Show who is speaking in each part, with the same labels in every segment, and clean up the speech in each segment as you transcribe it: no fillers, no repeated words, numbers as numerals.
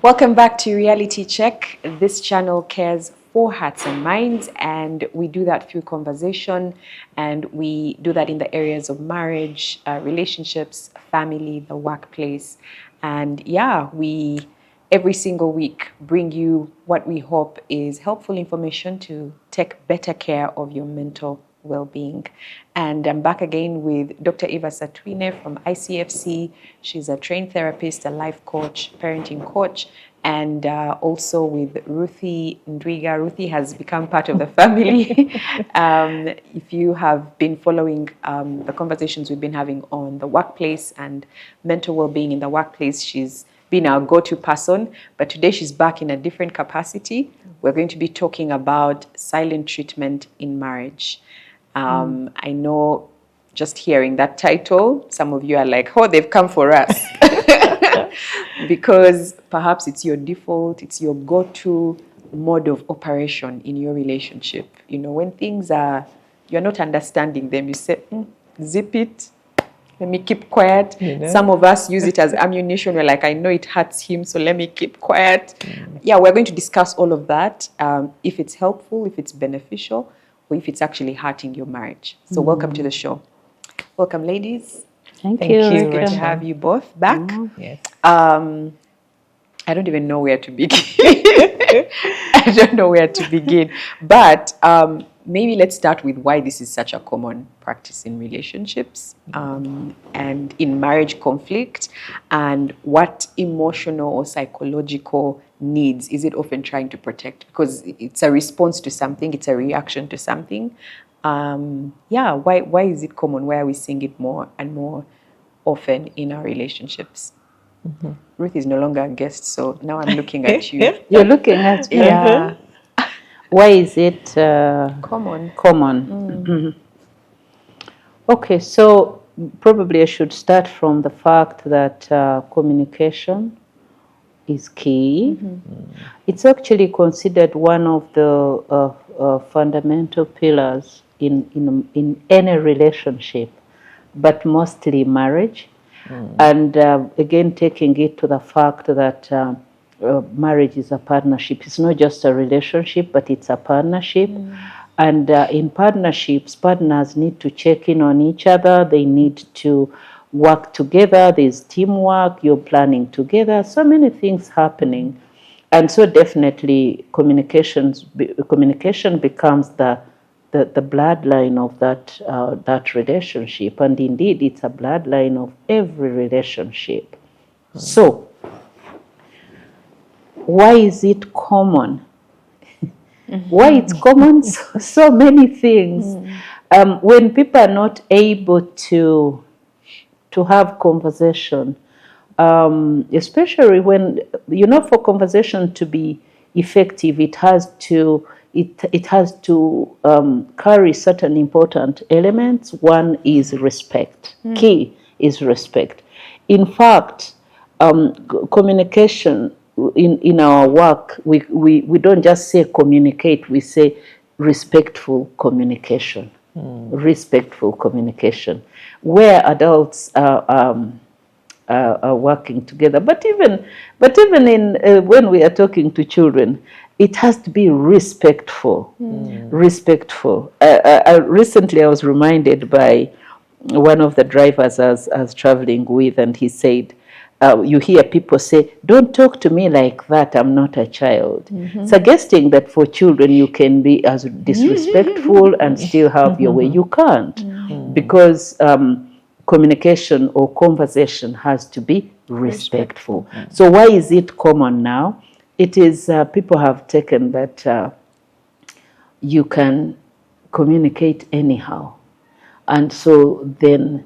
Speaker 1: Welcome back to Reality Check. This channel cares for hearts and minds, and we do that through conversation, and we do that in the areas of marriage, relationships, family, the workplace. And yeah, we every single week bring you what we hope is helpful information to take better care of your mental well-being. And I'm back again with Dr. Eva Satwine from ICFC. She's a trained therapist, a life coach, parenting coach, and also with Ruthie Ndwiga. Ruthie has become part of the family. If you have been following the conversations we've been having on the workplace and mental well-being in the workplace, she's been our go-to person, but today she's back in a different capacity. We're going to be talking about silent treatment in marriage. I know just hearing that title, some of you are like, oh, they've come for us. Because perhaps it's your default, it's your go-to mode of operation in your relationship. You know, when things are, you're not understanding them, you say, zip it, let me keep quiet. You know? Some of us use it as ammunition. We're like, I know it hurts him, so let me keep quiet. Yeah, we're going to discuss all of that, if it's helpful, if it's beneficial, or if it's actually hurting your marriage. So welcome to the show. Welcome, ladies.
Speaker 2: Thank you.
Speaker 1: It's good to have you both back.
Speaker 2: Yes.
Speaker 1: I don't even know where to begin. I don't know where to begin. But maybe let's start with why this is such a common practice in relationships and in marriage conflict, and what emotional or psychological needs is it often trying to protect? Because it's a response to something, it's a reaction to something. Why is it common? Why are we seeing it more and more often in our relationships? Ruth is no longer a guest, so now I'm looking at you.
Speaker 2: You're looking at me.
Speaker 1: Yeah.
Speaker 2: Why is it
Speaker 1: Common.
Speaker 2: Okay, so probably I should start from the fact that communication is key. It's actually considered one of the fundamental pillars in any relationship, but mostly marriage. And again, taking it to the fact that marriage is a partnership. It's not just a relationship, but it's a partnership. And in partnerships, partners need to check in on each other. They need to work together. There's teamwork. You're planning together. So many things happening. And so definitely communication becomes the bloodline of that relationship, and indeed it's a bloodline of every relationship. So why is it common? Why it's common? So many things. When people are not able to have conversation, especially when, for conversation to be effective, it has to carry certain important elements. One is respect. Key is respect. In fact, communication in our work, we don't just say communicate, we say respectful communication. Respectful communication, where adults are working together. But even in when we are talking to children, it has to be respectful. Respectful. Recently, I was reminded by one of the drivers I was traveling with, and he said, you hear people say, don't talk to me like that, I'm not a child. Suggesting that for children you can be as disrespectful and still have your way. You can't, because communication or conversation has to be respectful. So why is it common now? It is people have taken that you can communicate anyhow. And so then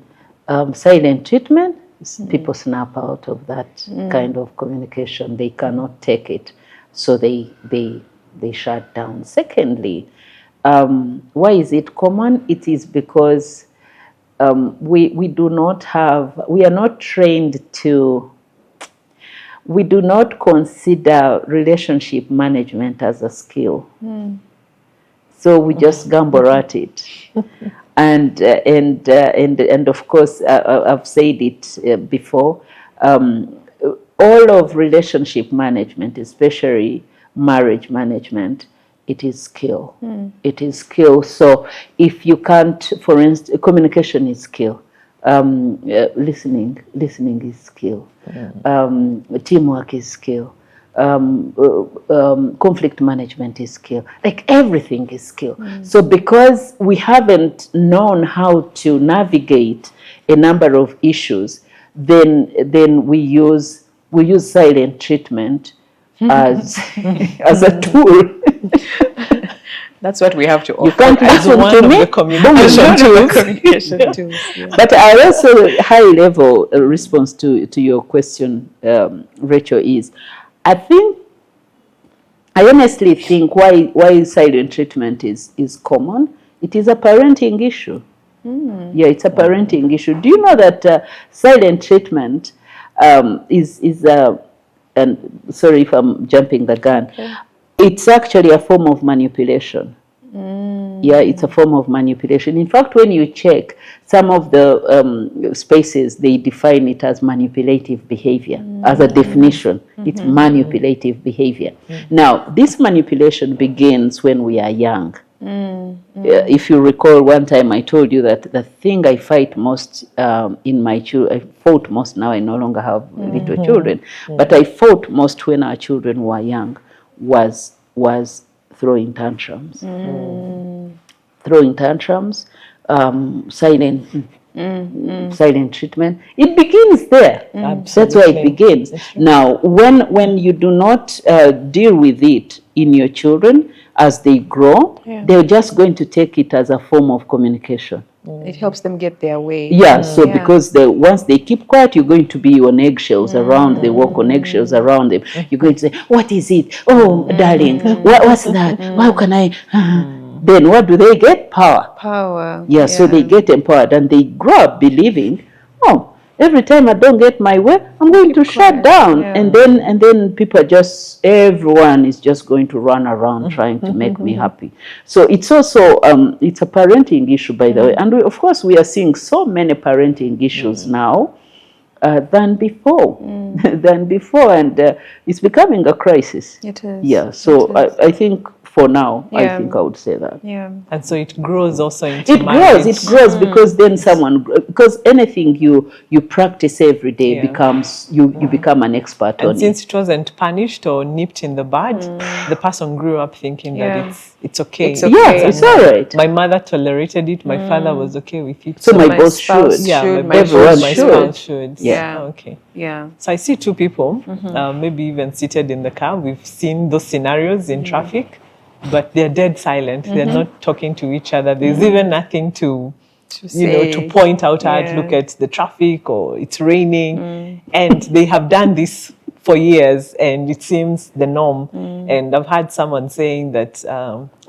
Speaker 2: silent treatment, people snap out of that kind of communication. They cannot take it, so they shut down. Secondly, why is it common? It is because we are not trained to, we do not consider relationship management as a skill. So we just gamble at it. And of course, I've said it before, all of relationship management, especially marriage management, it is skill. It is skill. So if you can't, for instance, communication is skill. Listening is skill. Teamwork is skill. Conflict management is skill. Like everything is skill. So because we haven't known how to navigate a number of issues, then we use silent treatment as as a tool.
Speaker 1: That's what we have to offer.
Speaker 2: You can't listen
Speaker 3: one
Speaker 2: to
Speaker 3: of
Speaker 2: me.
Speaker 3: the communication tools.
Speaker 1: Yeah.
Speaker 2: But I also high level response to your question, Rachel, is I honestly think why silent treatment is common. It is a parenting issue. Yeah, it's a parenting issue. Do you know that silent treatment is and sorry if I'm jumping the gun. Okay. It's actually a form of manipulation. Yeah, it's a form of manipulation. In fact, when you check some of the spaces, they define it as manipulative behavior as a definition. It's manipulative behavior. Now, this manipulation begins when we are young. If you recall, one time I told you that the thing I fight most in my children, I fought most, now I no longer have little children, but I fought most when our children were young, was throwing tantrums. Throwing tantrums, silent treatment. It begins there. That's where it begins. Now, when you do not deal with it in your children as they grow, they're just going to take it as a form of communication.
Speaker 1: It helps them get their way.
Speaker 2: Yeah, so because once they keep quiet, you're going to be on eggshells around. They walk on eggshells around them. You're going to say, "What is it? Oh, darling, what's that? How can I?" Then what do they get? Power.
Speaker 1: Power.
Speaker 2: Yeah, so they get empowered and they grow up believing, "Oh, every time I don't get my way, I'm going to shut down." And then people everyone is just going to run around trying to make me happy. So it's also it's a parenting issue, by the way. And of course we are seeing so many parenting issues now than before. And it's becoming a crisis.
Speaker 1: It is.
Speaker 2: Yeah, so I think for now, I think I would say that.
Speaker 1: Yeah.
Speaker 3: And so it grows also into
Speaker 2: It grows because then because anything you practice every day becomes, you become an expert on it.
Speaker 3: And since it wasn't punished or nipped in the bud, the person grew up thinking that it's okay.
Speaker 1: It's okay.
Speaker 2: Yeah, it's all right.
Speaker 3: My mother tolerated it. My father was okay with it.
Speaker 2: So my boss should.
Speaker 3: Yeah,
Speaker 2: my
Speaker 3: spouse should.
Speaker 2: Yeah.
Speaker 3: Okay.
Speaker 1: Yeah.
Speaker 3: So I see two people, maybe even seated in the car. We've seen those scenarios in traffic, but they're dead silent. They're not talking to each other. There's even nothing to to point out at, look at the traffic or it's raining. And they have done this for years and it seems the norm. And I've had someone saying that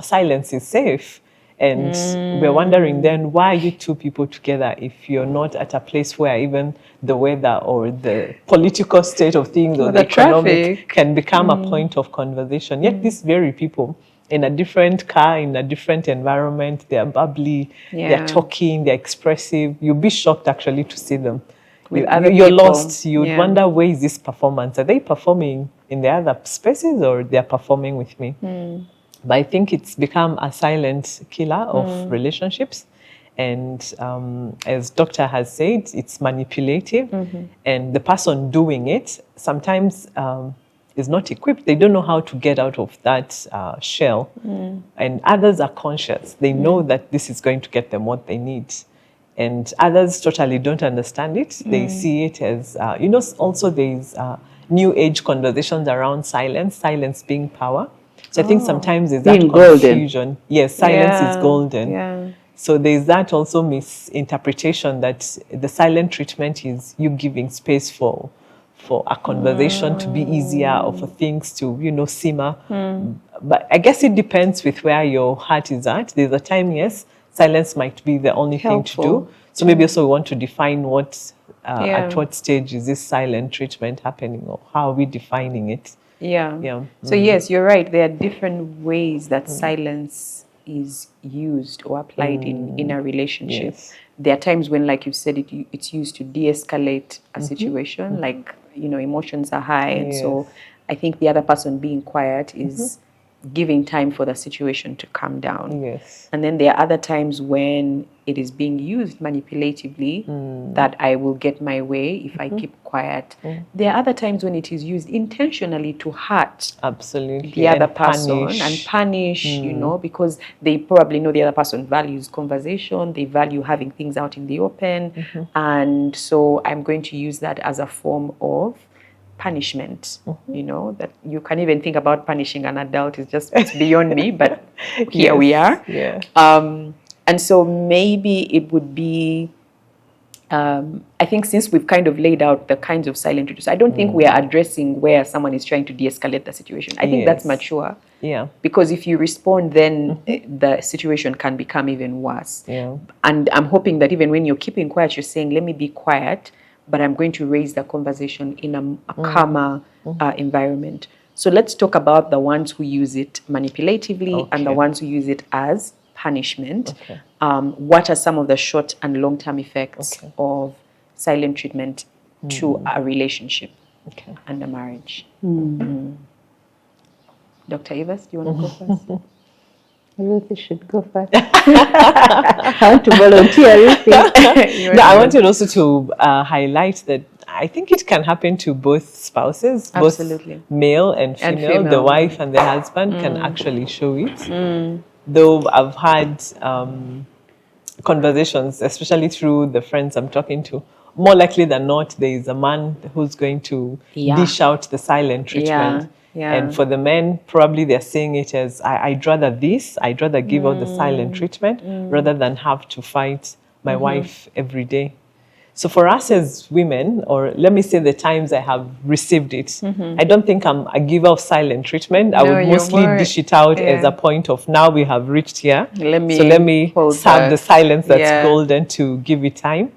Speaker 3: silence is safe. And we're wondering then, why are you two people together if you're not at a place where even the weather or the political state of things or the economic can become a point of conversation? Yet these very people in a different car, in a different environment, they're bubbly, they're talking, they're expressive. You'll be shocked actually to see them. You're lost. You'd wonder, where is this performance? Are they performing in the other spaces or they're performing with me? But I think it's become a silent killer of relationships. And as Doctor has said, it's manipulative. And the person doing it sometimes is not equipped. They don't know how to get out of that shell. And others are conscious. They know that this is going to get them what they need. And others totally don't understand it. They see it as, also there's new age conversations around silence being power. So I think sometimes there's that confusion. Golden. Yes, silence is golden. Yeah. So there's that also misinterpretation that the silent treatment is you giving space for a conversation to be easier or for things to, simmer. But I guess it depends with where your heart is at. There's a time, yes, silence might be the only thing to do. So maybe also we want to define at what stage is this silent treatment happening or how are we defining it?
Speaker 1: Yeah. So yes, you're right. There are different ways that silence is used or applied in a relationship. Yes. There are times when, like you said, it's used to de-escalate a situation. Like, emotions are high, and so
Speaker 3: Yes.
Speaker 1: I think the other person being quiet is giving time for the situation to calm down.
Speaker 3: Yes.
Speaker 1: And then there are other times when it is being used manipulatively that I will get my way if I keep quiet. There are other times when it is used intentionally to hurt
Speaker 3: Absolutely.
Speaker 1: the other
Speaker 3: And
Speaker 1: person and punish, because they probably know the other person values conversation, they value having things out in the open. And so I'm going to use that as a form of punishment, that you can even think about punishing an adult is just, it's beyond me, but here we are.
Speaker 3: Yeah.
Speaker 1: And so maybe it would be, I think since we've kind of laid out the kinds of silent treatment, I don't think we are addressing where someone is trying to de-escalate the situation. I think that's
Speaker 3: Yes.
Speaker 1: mature.
Speaker 3: Yeah.
Speaker 1: Because if you respond, then the situation can become even worse.
Speaker 3: Yeah.
Speaker 1: And I'm hoping that even when you're keeping quiet, you're saying, let me be quiet, but I'm going to raise the conversation in a calmer environment. So let's talk about the ones who use it manipulatively and the
Speaker 3: Okay.
Speaker 1: ones who use it as punishment.
Speaker 3: Okay.
Speaker 1: What are some of the short and long-term effects
Speaker 3: Okay.
Speaker 1: of silent treatment to a relationship
Speaker 3: Okay.
Speaker 1: and a marriage? Dr. Evers, do you want to go first?
Speaker 2: Ruthie should go first. I want to volunteer, Ruthie.
Speaker 3: No, I wanted also to highlight that I think it can happen to both spouses,
Speaker 1: Absolutely.
Speaker 3: both male and female. The
Speaker 1: female.
Speaker 3: wife and the husband can actually show it. Though I've had conversations, especially through the friends I'm talking to, more likely than not, there is a man who's going to
Speaker 1: Yeah.
Speaker 3: dish out the silent treatment.
Speaker 1: Yeah.
Speaker 3: And for the men, probably they're seeing it as, I'd rather this, I'd rather give out the silent treatment rather than have to fight my wife every day. So for us as women, or let me say the times I have received it, I don't think I'm a giver of silent treatment. I
Speaker 1: No,
Speaker 3: would
Speaker 1: you're
Speaker 3: mostly
Speaker 1: more-
Speaker 3: dish it out as
Speaker 1: yeah.
Speaker 3: a point of, now we have reached here.
Speaker 1: Let me
Speaker 3: So let me
Speaker 1: hold
Speaker 3: serve
Speaker 1: that.
Speaker 3: the silence that's
Speaker 1: Yeah.
Speaker 3: golden to give it time.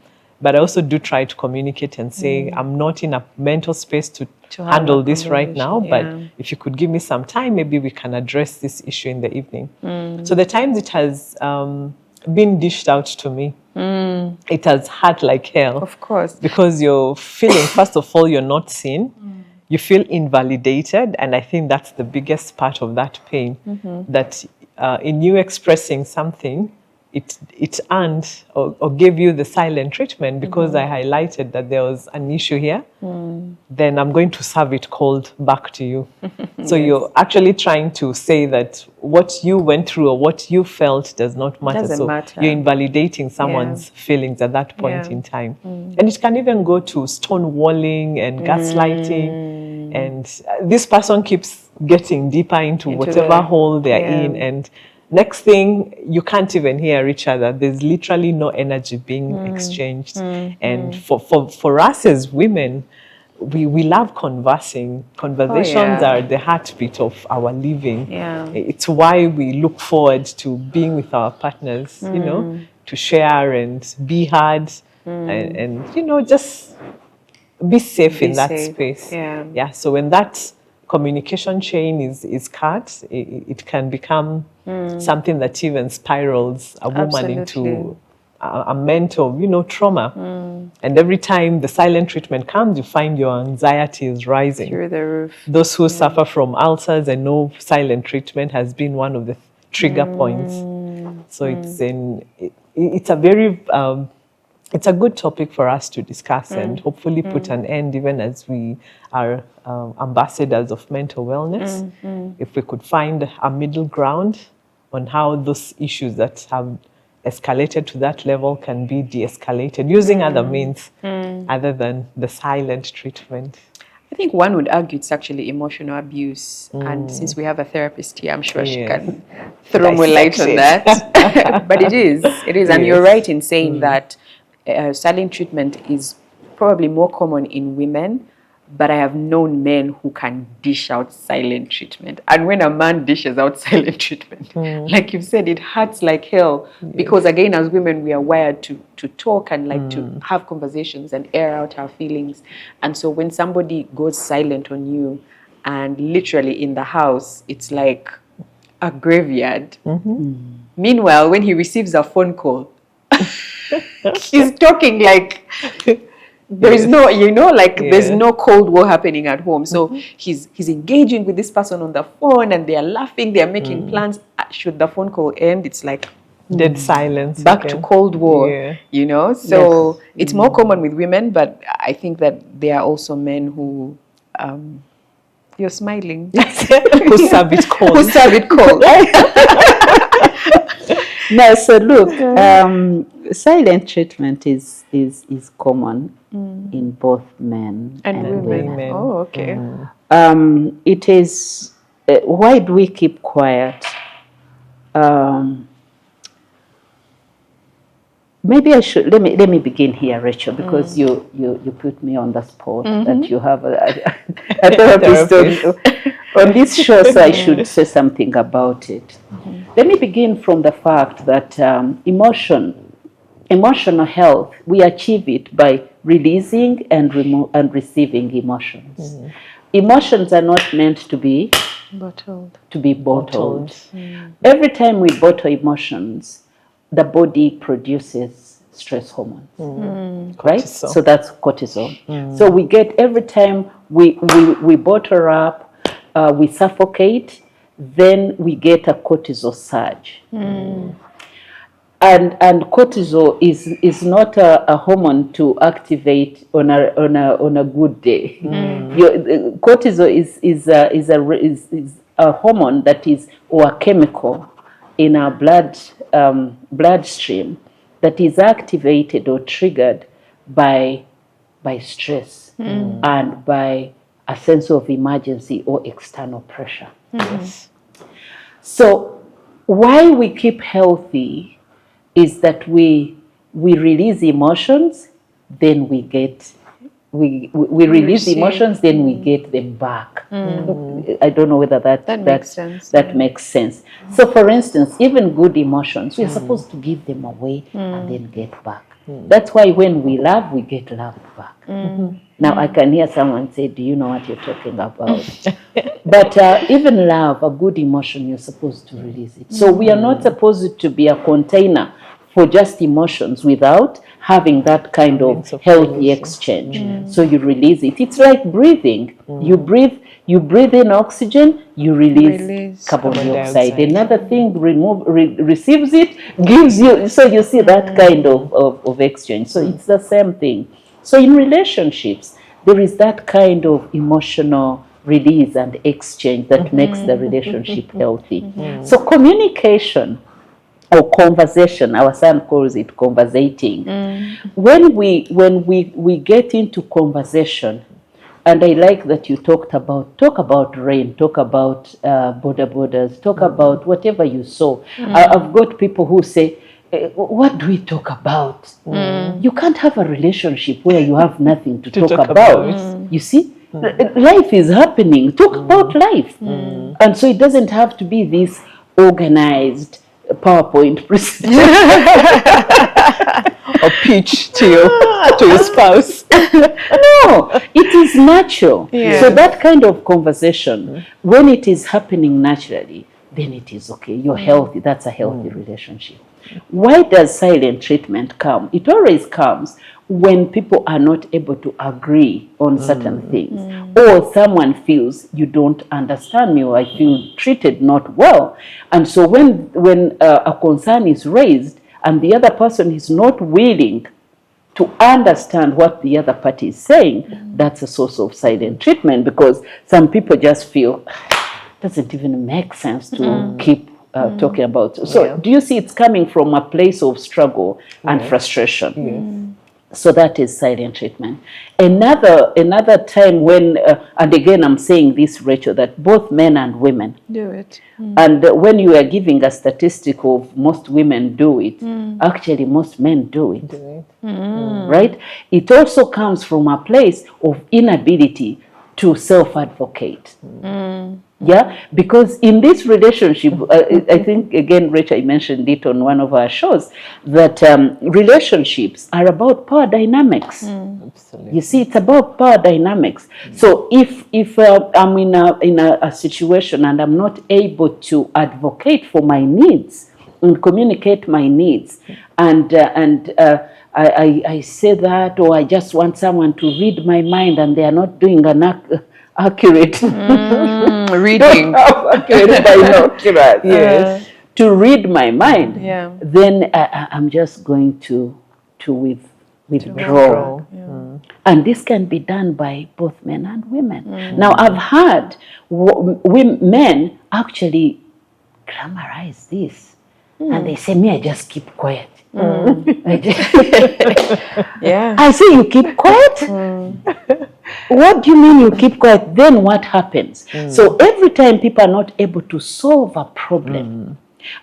Speaker 3: But I also do try to communicate and say, I'm not in a mental space to
Speaker 1: To have
Speaker 3: handle
Speaker 1: a
Speaker 3: this right now, but
Speaker 1: conversation,
Speaker 3: if you could give me some time, maybe we can address this issue in the evening. So the times it has been dished out to me, it has hurt like hell.
Speaker 1: Of course.
Speaker 3: Because you're feeling, first of all, you're not seen. You feel invalidated. And I think that's the biggest part of that pain, that in you expressing something, it earned or gave you the silent treatment because I highlighted that there was an issue here. Then I'm going to serve it cold back to you. So you're actually trying to say that what you went through or what you felt does not matter.
Speaker 1: Doesn't
Speaker 3: so
Speaker 1: matter.
Speaker 3: you're invalidating someone's feelings at that point in time. And it can even go to stonewalling and gaslighting. And this person keeps getting deeper into whatever
Speaker 1: the-
Speaker 3: hole they're
Speaker 1: yeah.
Speaker 3: in. And next thing, you can't even hear each other. There's literally no energy being exchanged. And for us as women, we love conversing. Conversations
Speaker 1: yeah.
Speaker 3: are the heartbeat of our living.
Speaker 1: Yeah.
Speaker 3: It's why we look forward to being with our partners, to share and be heard and just be safe in that
Speaker 1: safe.
Speaker 3: space.
Speaker 1: Yeah.
Speaker 3: So when that communication chain is cut, it can become something that even spirals a woman
Speaker 1: Absolutely.
Speaker 3: into a mental, trauma. And every time the silent treatment comes, you find your anxiety is rising.
Speaker 1: Through the roof.
Speaker 3: Those who suffer from ulcers, I know silent treatment has been one of the trigger points. So it's a very it's a good topic for us to discuss and hopefully put an end, even as we are ambassadors of mental wellness. If we could find a middle ground on how those issues that have escalated to that level can be de-escalated using other means other than the silent treatment.
Speaker 1: I think one would argue it's actually emotional abuse. And since we have a therapist here, I'm sure she
Speaker 3: Yes.
Speaker 1: can throw more light on
Speaker 3: Dissect
Speaker 1: that. But it is. And you're
Speaker 3: Yes.
Speaker 1: right in saying that silent treatment is probably more common in women, but I have known men who can dish out silent treatment. And when a man dishes out silent treatment, like you've said, it hurts like hell. Because again, as women, we are wired to talk and like to have conversations and air out our feelings. And so when somebody goes silent on you, and literally in the house, it's like a graveyard. Meanwhile, when he receives a phone call, he's talking like there is no, there's
Speaker 3: Yeah.
Speaker 1: no Cold War happening at home. So he's engaging with this person on the phone, and they are laughing, they are making plans. Should the phone call end, it's like
Speaker 3: Dead silence.
Speaker 1: back to Cold War,
Speaker 3: Yeah.
Speaker 1: So it's more common with women, but I think that there are also men who, you're smiling,
Speaker 3: Who serve it cold.
Speaker 1: who serve it cold.
Speaker 2: No, so look, silent treatment is common in both men
Speaker 1: And
Speaker 2: and
Speaker 1: women.
Speaker 2: women.
Speaker 1: Oh, okay.
Speaker 2: It is, why do we keep quiet? Maybe I should, let me begin here, Rachel, because you put me on the spot that you have a therapist on this show, so I should say something about it. Let me begin from the fact that emotional health, we achieve it by releasing and receiving emotions. Emotions are not meant to be bottled. Every time we bottle emotions, the body produces stress hormones, right?
Speaker 3: Cortisol.
Speaker 2: So that's cortisol. So we get, every time we bottle up, we suffocate, then we get a cortisol surge. And cortisol is not a hormone to activate on a good day. Cortisol is a hormone that is, or a chemical in our bloodstream that is activated or triggered by stress and by a sense of emergency or external pressure.
Speaker 3: Yes.
Speaker 2: So why we keep healthy is that we release emotions, then we get we release emotions, then we get them back. I don't know whether that
Speaker 1: makes sense.
Speaker 2: That makes sense. So, for instance, even good emotions, we are supposed to give them away and then get back. That's why when we love, we get loved back. Now, I can hear someone say, "Do you know what you're talking about?" But even love, a good emotion, you're supposed to release it. So we are not supposed to be a container for just emotions without having that kind of healthy exchange. So you release it. It's like breathing. You breathe in oxygen, you release carbon dioxide. Another thing receives it, gives you. So you see that kind of exchange. So it's the same thing. So in relationships, there is that kind of emotional release and exchange that makes the relationship healthy. So communication or conversation, our son calls it conversating. When we get into conversation, and I like that you talk about rain, talk about borders, talk about whatever you saw. I've got people who say, what do we talk about? You can't have a relationship where you have nothing to talk about. You see? Life is happening. Talk about life. And so it doesn't have to be this organized PowerPoint presentation
Speaker 3: or pitch to your spouse.
Speaker 2: No, it is natural. So that kind of conversation, when it is happening naturally, then it is okay. You're healthy. That's a healthy relationship. Why does silent treatment come? It always comes when people are not able to agree on certain things, or someone feels you don't understand me, or I feel treated not well. And so when a concern is raised and the other person is not willing to understand what the other party is saying, that's a source of silent treatment, because some people just feel it doesn't even make sense to keep talking about. So do you see it's coming from a place of struggle and frustration? So that is silent treatment. Another time when, and again I'm saying this, Rachel, that both men and women
Speaker 1: do it.
Speaker 2: And when you are giving a statistic of most women do it, actually most men do it. Right? It also comes from a place of inability to self-advocate. Yeah, because in this relationship, I think, again, Rachel, I mentioned it on one of our shows, that relationships are about power dynamics.
Speaker 3: Absolutely.
Speaker 2: You see, it's about power dynamics. So if I'm in a situation and I'm not able to advocate for my needs and communicate my needs, and I say that, or I just want someone to read my mind, and they are not doing an accurate
Speaker 1: Reading.
Speaker 2: accurate binoculars.
Speaker 3: Yes.
Speaker 2: To read my mind,
Speaker 1: Yeah.
Speaker 2: then I'm just going to withdraw. And this can be done by both men and women. Now, I've heard men actually glamorize this, and they say, "Me, I just keep quiet."
Speaker 1: Yeah.
Speaker 2: I say, "You keep quiet? What do you mean you keep quiet?" Then what happens? So every time people are not able to solve a problem,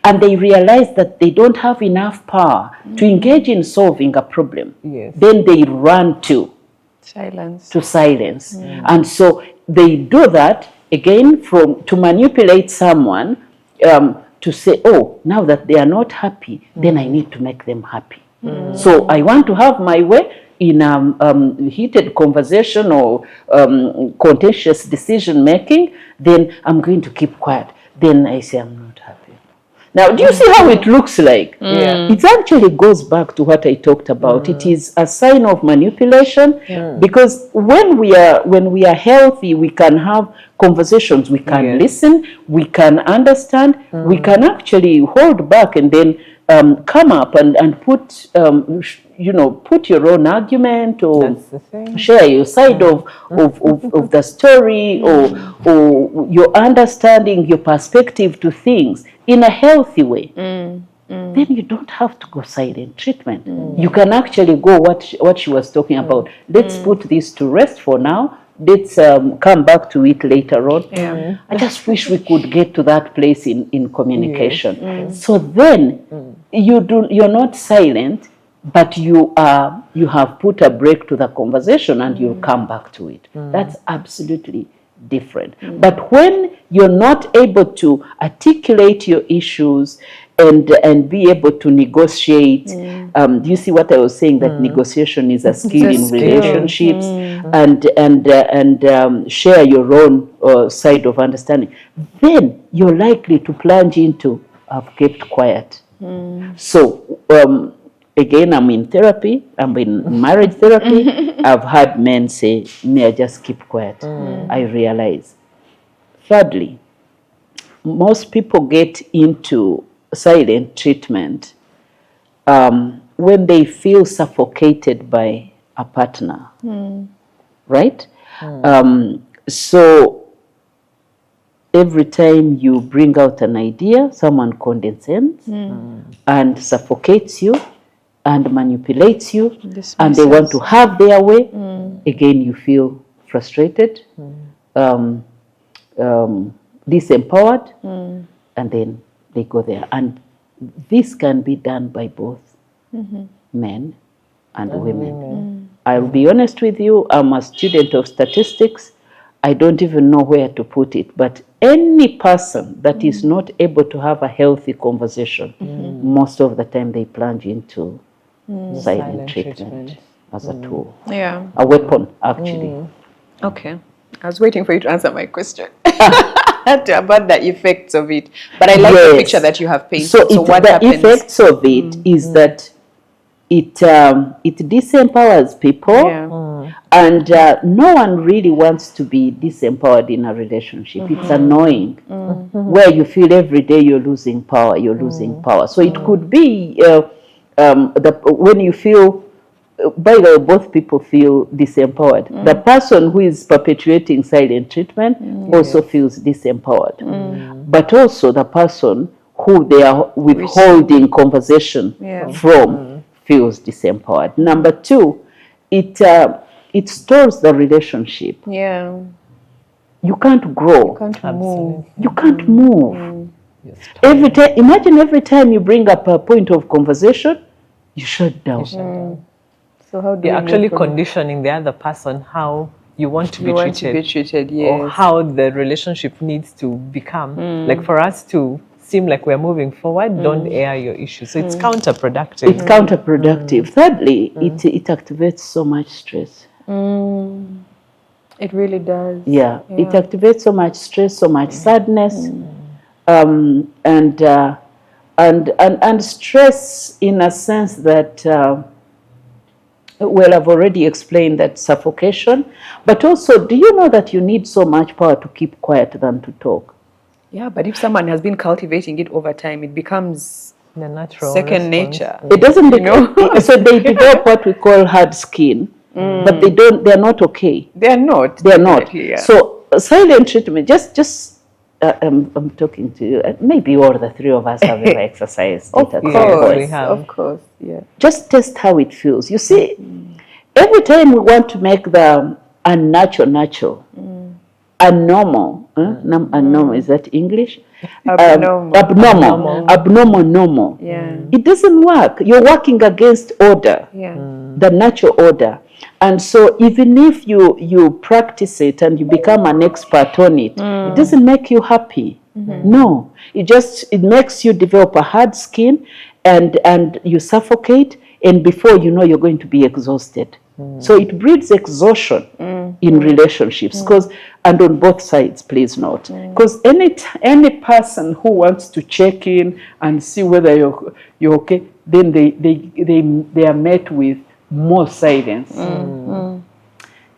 Speaker 2: and they realize that they don't have enough power to engage in solving a problem, then they run to silence. And so they do that again to manipulate someone, to say, "Oh, now that they are not happy, then I need to make them happy. So I want to have my way in heated conversation or contentious decision making, then I'm going to keep quiet." Then I say, "I'm not happy." Now, do you see how it looks like? It actually goes back to what I talked about. It is a sign of manipulation, because when we are healthy, we can have conversations, we can listen, we can understand, we can actually hold back and then come up and put put your own argument, or share your side of the story, or your understanding, your perspective to things in a healthy way. Then you don't have to go silent treatment. You can actually go what she was talking about. Let's put this to rest for now. Let's come back to it later on. I just wish we could get to that place in communication. So then you're not silent, but you have put a break to the conversation, and you'll come back to it. That's absolutely different. But when you're not able to articulate your issues and be able to negotiate, do you see what I was saying? That negotiation is a skill in relationships, and share your own side of understanding. Then you're likely to plunge into, "I've kept quiet." So again, I'm in therapy. I'm in marriage therapy. I've had men say, "Me, I just keep quiet." I realize. Thirdly, most people get into silent treatment when they feel suffocated by a partner, right? So every time you bring out an idea, someone condescends and suffocates you and manipulates you, and they want to have their way. Again, you feel frustrated, disempowered, and then they go there. And this can be done by both men and women. I'll be honest with you, I'm a student of statistics. I don't even know where to put it, but any person that is not able to have a healthy conversation, most of the time they plunge into silent treatment as a tool. A weapon, actually.
Speaker 1: Okay. I was waiting for you to answer my question about the effects of it. But I like the picture that you have painted. So what happens?
Speaker 2: The effects of it is that it disempowers people, and no one really wants to be disempowered in a relationship. It's annoying, where you feel every day you're losing power, So it could be when you feel, by the way, both people feel disempowered. The person who is perpetuating silent treatment also feels disempowered, but also the person who they are withholding conversation from feels disempowered. Number two, it stores the relationship. You can't grow. You can't move. Every time, imagine every time you bring up a point of conversation, you shut down.
Speaker 1: So how do
Speaker 3: you're actually conditioning the other person how you want to be treated,
Speaker 1: or
Speaker 3: how the relationship needs to become. Like for us to seem like we're moving forward, don't air your issues. So it's counterproductive.
Speaker 2: It's counterproductive. Thirdly, it activates so much stress.
Speaker 1: It really does.
Speaker 2: Yeah, it activates so much stress, so much sadness, and stress in a sense that Well, I've already explained that suffocation, but also, do you know that you need so much power to keep quiet than to talk?
Speaker 1: Yeah, but if someone has been cultivating it over time, it becomes
Speaker 3: The natural
Speaker 1: second
Speaker 3: response.
Speaker 1: nature.
Speaker 2: It doesn't,
Speaker 1: You know?
Speaker 2: so they develop what we call hard skin, but they're not okay.
Speaker 1: They're not.
Speaker 2: They're not.
Speaker 1: Definitely, yeah.
Speaker 2: So silent treatment, I'm talking to you. Maybe all the three of us have ever exercised.
Speaker 1: Of
Speaker 2: it at some
Speaker 1: course,
Speaker 2: point.
Speaker 3: we have.
Speaker 1: of course, yeah.
Speaker 2: Just test how it feels. You see, every time we want to make the unnatural natural, abnormal, abnormal, is that English? Abnormal, normal.
Speaker 1: Yeah.
Speaker 2: It doesn't work. You're working against order,
Speaker 1: Yeah.
Speaker 2: the natural order. And so even if you practice it and you become an expert on it, it doesn't make you happy. No, it makes you develop a hard skin, and you suffocate, and before you know, you're going to be exhausted. So it breeds exhaustion in relationships, and on both sides, please note, because any person who wants to check in and see whether you're okay, then they are met with more silence.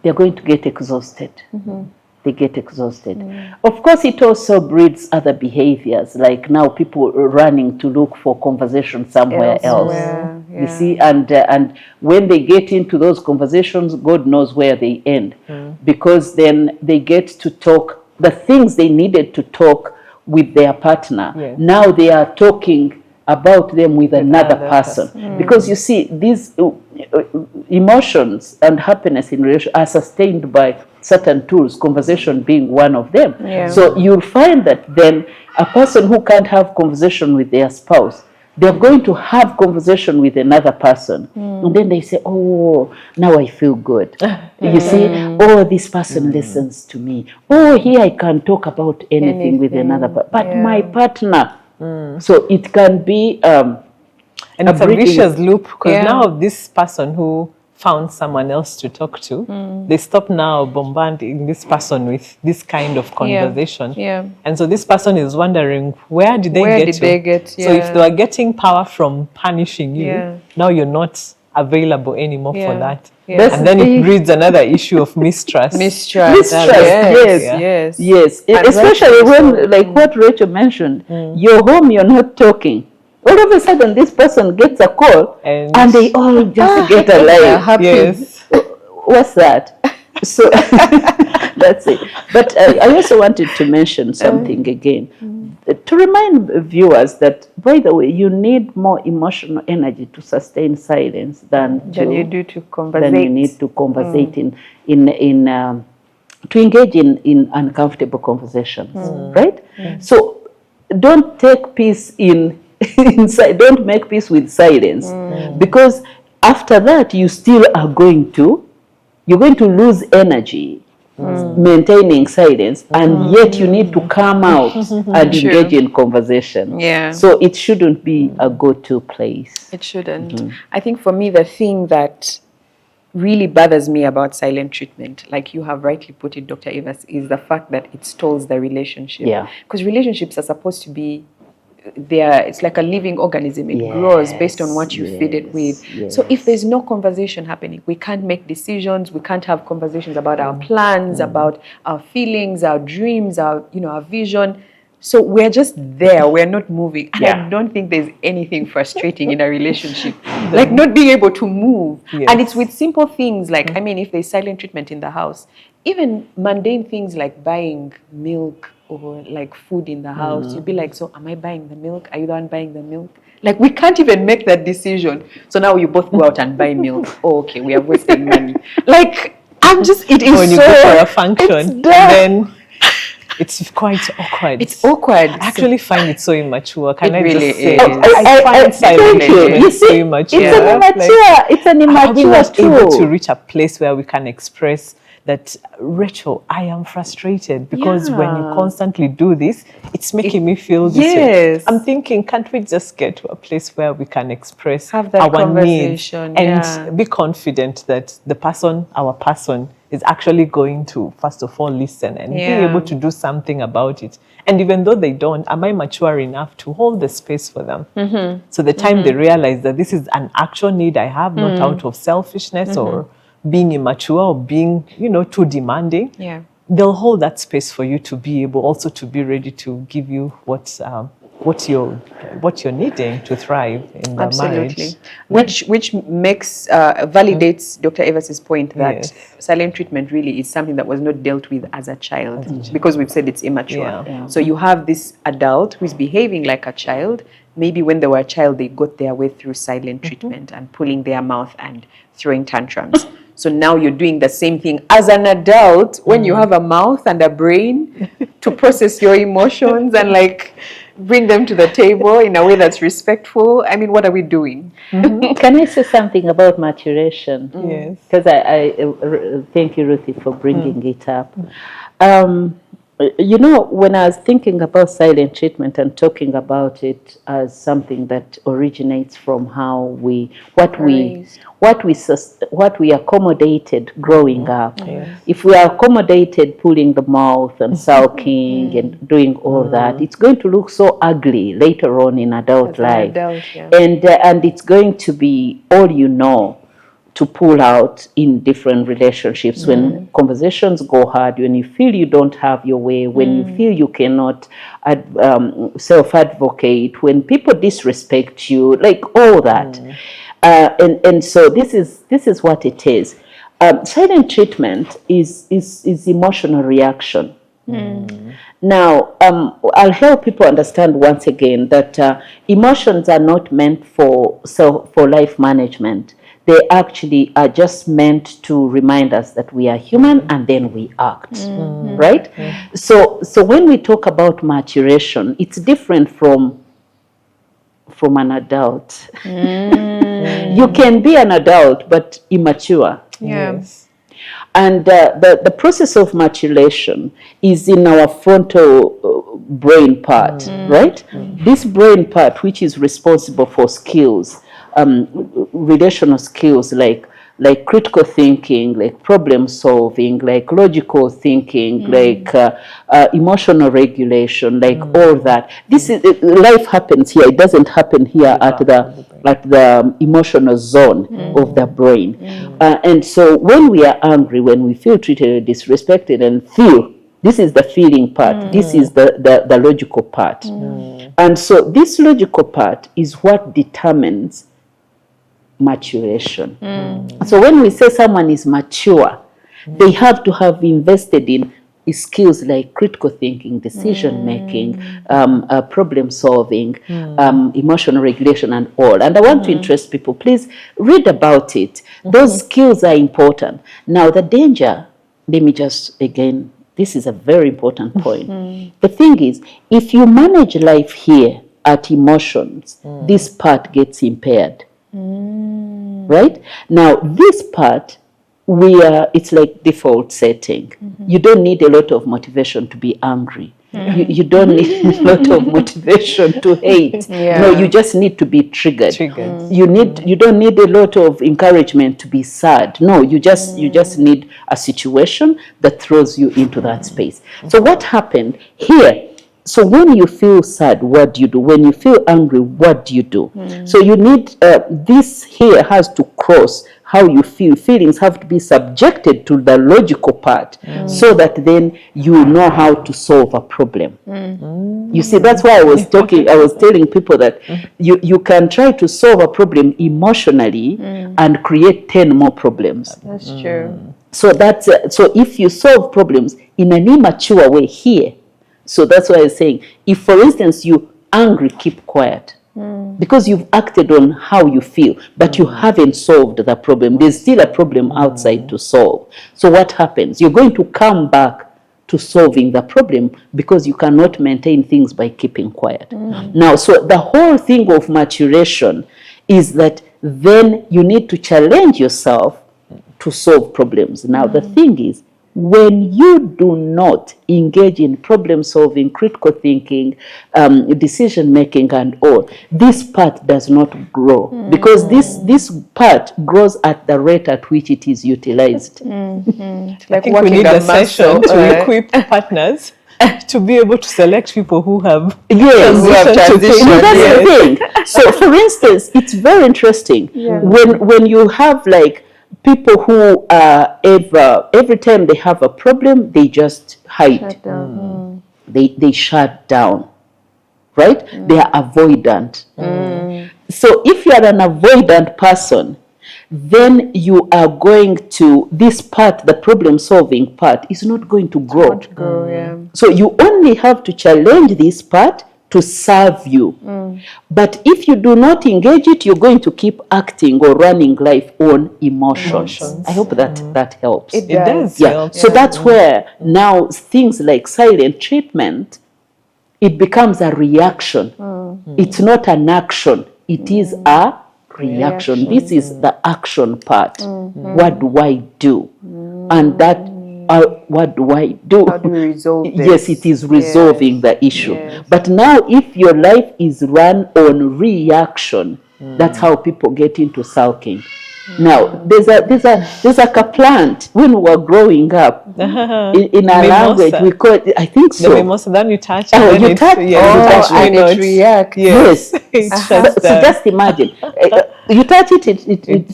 Speaker 2: They're going to get exhausted. They get exhausted. Of course, it also breeds other behaviors, like now people are running to look for conversation somewhere else.
Speaker 1: Yeah.
Speaker 2: You see, and when they get into those conversations, God knows where they end, because then they get to talk the things they needed to talk with their partner.
Speaker 3: Yes.
Speaker 2: Now they are talking about them with another person. Because you see, these emotions and happiness in relation are sustained by certain tools, conversation being one of them.
Speaker 1: Yeah.
Speaker 2: So you'll find that then a person who can't have conversation with their spouse, they're going to have conversation with another person. And then they say, oh, now I feel good. You see, oh, this person listens to me. Oh, here I can talk about anything with another person. But my partner. So it can be
Speaker 3: And it's a vicious loop, because
Speaker 1: Yeah.
Speaker 3: now this person who found someone else to talk to, they stop now bombarding this person with this kind of conversation.
Speaker 1: Yeah.
Speaker 3: And so this person is wondering, where did they
Speaker 1: Where
Speaker 3: get
Speaker 1: did
Speaker 3: to?
Speaker 1: they get,
Speaker 3: So if
Speaker 1: yeah.
Speaker 3: they were getting power from punishing you,
Speaker 1: Yeah.
Speaker 3: now you're not available anymore for
Speaker 1: Yeah.
Speaker 3: that.
Speaker 1: Yeah.
Speaker 3: And then it breeds another issue of mistrust.
Speaker 2: Mistrust,
Speaker 1: Yes.
Speaker 2: yes.
Speaker 1: Yes.
Speaker 2: Yes,
Speaker 1: And
Speaker 2: especially
Speaker 1: rightfully
Speaker 2: when, like what Rachel mentioned, you're home, you're not talking. All of a sudden, this person gets a call, and they all just get a line.
Speaker 1: happy.
Speaker 3: Yes.
Speaker 2: What's that? So that's it. But I also wanted to mention something again, to remind viewers that, by the way, you need more emotional energy to sustain silence than
Speaker 1: you do to conversate.
Speaker 2: than you need to conversate to engage in uncomfortable conversations, right? So don't take peace don't make peace with silence, because after that you're going to lose energy maintaining silence, and yet you need to come out and engage in conversation.
Speaker 1: Yeah.
Speaker 2: So it shouldn't be a go-to place.
Speaker 1: It shouldn't. I think for me, the thing that really bothers me about silent treatment, like you have rightly put it, Dr. Evans, is the fact that it stalls the relationship.
Speaker 2: Yeah.
Speaker 1: Because relationships are supposed to be, it's like a living organism. It grows based on what you feed it with. So if there's no conversation happening, we can't make decisions. We can't have conversations about our plans, about our feelings, our dreams, our vision. So we're just there. We're not moving. And I don't think there's anything frustrating in a relationship, like not being able to move.
Speaker 3: Yes.
Speaker 1: And it's with simple things like, if there's silent treatment in the house, even mundane things like buying milk or like food in the house, you'd be like, so am I buying the milk? Are you the one buying the milk? Like, we can't even make that decision. So now you both go out and buy milk. Oh, okay, we are wasting money. Like, it is
Speaker 3: When you
Speaker 1: so...
Speaker 3: go for a function,
Speaker 1: it's
Speaker 3: and
Speaker 1: dumb.
Speaker 3: then it's quite awkward.
Speaker 1: It's awkward.
Speaker 3: I actually find it so immature. Can
Speaker 1: It
Speaker 3: I
Speaker 1: really
Speaker 3: just say?
Speaker 1: is.
Speaker 3: I find silent
Speaker 2: thank you.
Speaker 3: treatment
Speaker 2: You
Speaker 3: so
Speaker 2: see,
Speaker 3: immature.
Speaker 2: it's an
Speaker 3: Are we
Speaker 2: immature
Speaker 3: not able to
Speaker 2: tool.
Speaker 3: reach a place where we can express that, Rachel, I am frustrated because when you constantly do this, it's making me feel this way.
Speaker 1: Yes.
Speaker 3: I'm thinking, can't we just get to a place where we can express
Speaker 1: Have that
Speaker 3: our needs
Speaker 1: conversation,
Speaker 3: and be confident that our person is actually going to, first of all, listen and be
Speaker 1: Yeah.
Speaker 3: able to do something about it. And even though they don't, am I mature enough to hold the space for them? So the time they realize that this is an actual need I have, not out of selfishness or being immature or being, too demanding,
Speaker 1: Yeah.
Speaker 3: they'll hold that space for you to be able also to be ready to give you what you're needing to thrive in the
Speaker 1: Absolutely.
Speaker 3: marriage.
Speaker 1: Which makes validates Dr. Evers's point that
Speaker 3: Yes.
Speaker 1: silent treatment really is something that was not dealt with as a child, because we've said it's immature.
Speaker 3: Yeah.
Speaker 2: Yeah.
Speaker 1: So you have this adult who's behaving like a child. Maybe when they were a child, they got their way through silent treatment and pulling their mouth and throwing tantrums. So now you're doing the same thing as an adult when you have a mouth and a brain to process your emotions and like bring them to the table in a way that's respectful. I mean, what are we doing?
Speaker 2: Can I say something about maturation?
Speaker 3: Yes.
Speaker 2: Because I thank you, Ruthie, for bringing it up. When I was thinking about silent treatment and talking about it as something that originates from how what we accommodated growing up. If we are accommodated pulling the mouth and sulking and doing all that, it's going to look so ugly later on in adult life. And it's going to be all you know to pull out in different relationships when conversations go hard, when you feel you don't have your way, when you feel you cannot self-advocate, when people disrespect you, like all that. And so this is what it is. Silent treatment is emotional reaction. Now, I'll help people understand once again that emotions are not meant for life management. They actually are just meant to remind us that we are human and then we act, right? So when we talk about maturation, it's different from an adult. You can be an adult but immature.
Speaker 3: Yes.
Speaker 2: And the process of maturation is in our frontal brain part, right? This brain part, which is responsible for skills, relational skills like critical thinking, like problem solving, like logical thinking, like emotional regulation, like all that. This is life happens here. It doesn't happen here at the emotional zone of the brain. And so when we are angry, when we feel treated or disrespected and feel, this is the feeling part. This is the logical part. And so this logical part is what determines maturation. So when we say someone is mature, they have to have invested in skills like critical thinking, decision making, problem solving, emotional regulation, and all. And I want to interest people, please read about it. Those skills are important. Now, the danger, let me just again, this is a very important point. The thing is, if you manage life here at emotions, this part gets impaired. Right? Now, this part, it's like default setting. You don't need a lot of motivation to be angry. You don't need a lot of motivation to hate. No, you just need to be triggered. You don't need a lot of encouragement to be sad. No, you just need a situation that throws you into that space. So what happened here? So when you feel sad, what do you do? When you feel angry, what do you do? So you need, this here has to cross how you feel. Feelings have to be subjected to the logical part so that then you know how to solve a problem. You see, that's why I was telling people that you can try to solve a problem emotionally and create 10 more problems.
Speaker 1: That's true.
Speaker 2: So so if you solve problems in an immature way here, so that's why I'm saying, if for instance you angry, keep quiet. Because you've acted on how you feel, but you haven't solved the problem. There's still a problem outside to solve. So what happens? You're going to come back to solving the problem because you cannot maintain things by keeping quiet. Now, so the whole thing of maturation is that then you need to challenge yourself to solve problems. Now, the thing is, When you do not engage in problem solving, critical thinking, decision making, and all, this part does not grow, because this part grows at the rate at which it is utilized.
Speaker 3: I think we need a session to equip partners to be able to select people who have
Speaker 2: transitioned. That's the thing. So, for instance, it's very interesting when you have like people who every time they have a problem, they just hide. They shut down, right? They are avoidant. So if you are an avoidant person, then you are going to, this part, the problem solving part, is not going to grow. So you only have to challenge this part to serve you. But if you do not engage it, you're going to keep acting or running life on emotions. I hope that helps.
Speaker 3: It does.
Speaker 2: Yeah. So that's where now things like silent treatment, it becomes a reaction. It's not an action. It is a reaction. This is the action part. What do I do? And that what do I do?
Speaker 1: How do we resolve this?
Speaker 2: Yes, it is resolving the issue. But now if your life is run on reaction, that's how people get into sulking. Now, there's a plant when we were growing up in our language. We call it, I think so.
Speaker 3: The mimosa, then you touch it.
Speaker 2: And
Speaker 3: it
Speaker 2: reacts.
Speaker 3: Yes.
Speaker 2: So just imagine. You touch it, it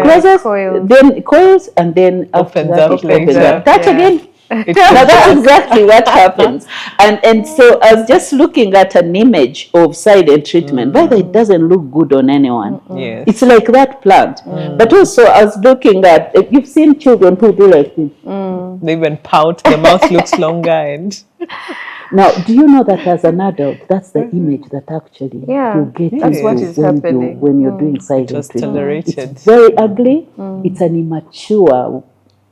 Speaker 2: closes, then it coils, and then
Speaker 3: opens up.
Speaker 2: Touch again. Now that's exactly what happens. And so I was just looking at an image of silent treatment. By the way, it doesn't look good on anyone.
Speaker 3: Yes.
Speaker 2: It's like that plant. But also I was looking at, you've seen children who do like this.
Speaker 3: They even pout, the mouth looks longer. And
Speaker 2: now, do you know that as an adult, that's the image that actually you get
Speaker 1: that's what is happening
Speaker 2: when you're doing silent treatment.
Speaker 3: Tolerated.
Speaker 2: It's very ugly. It's an immature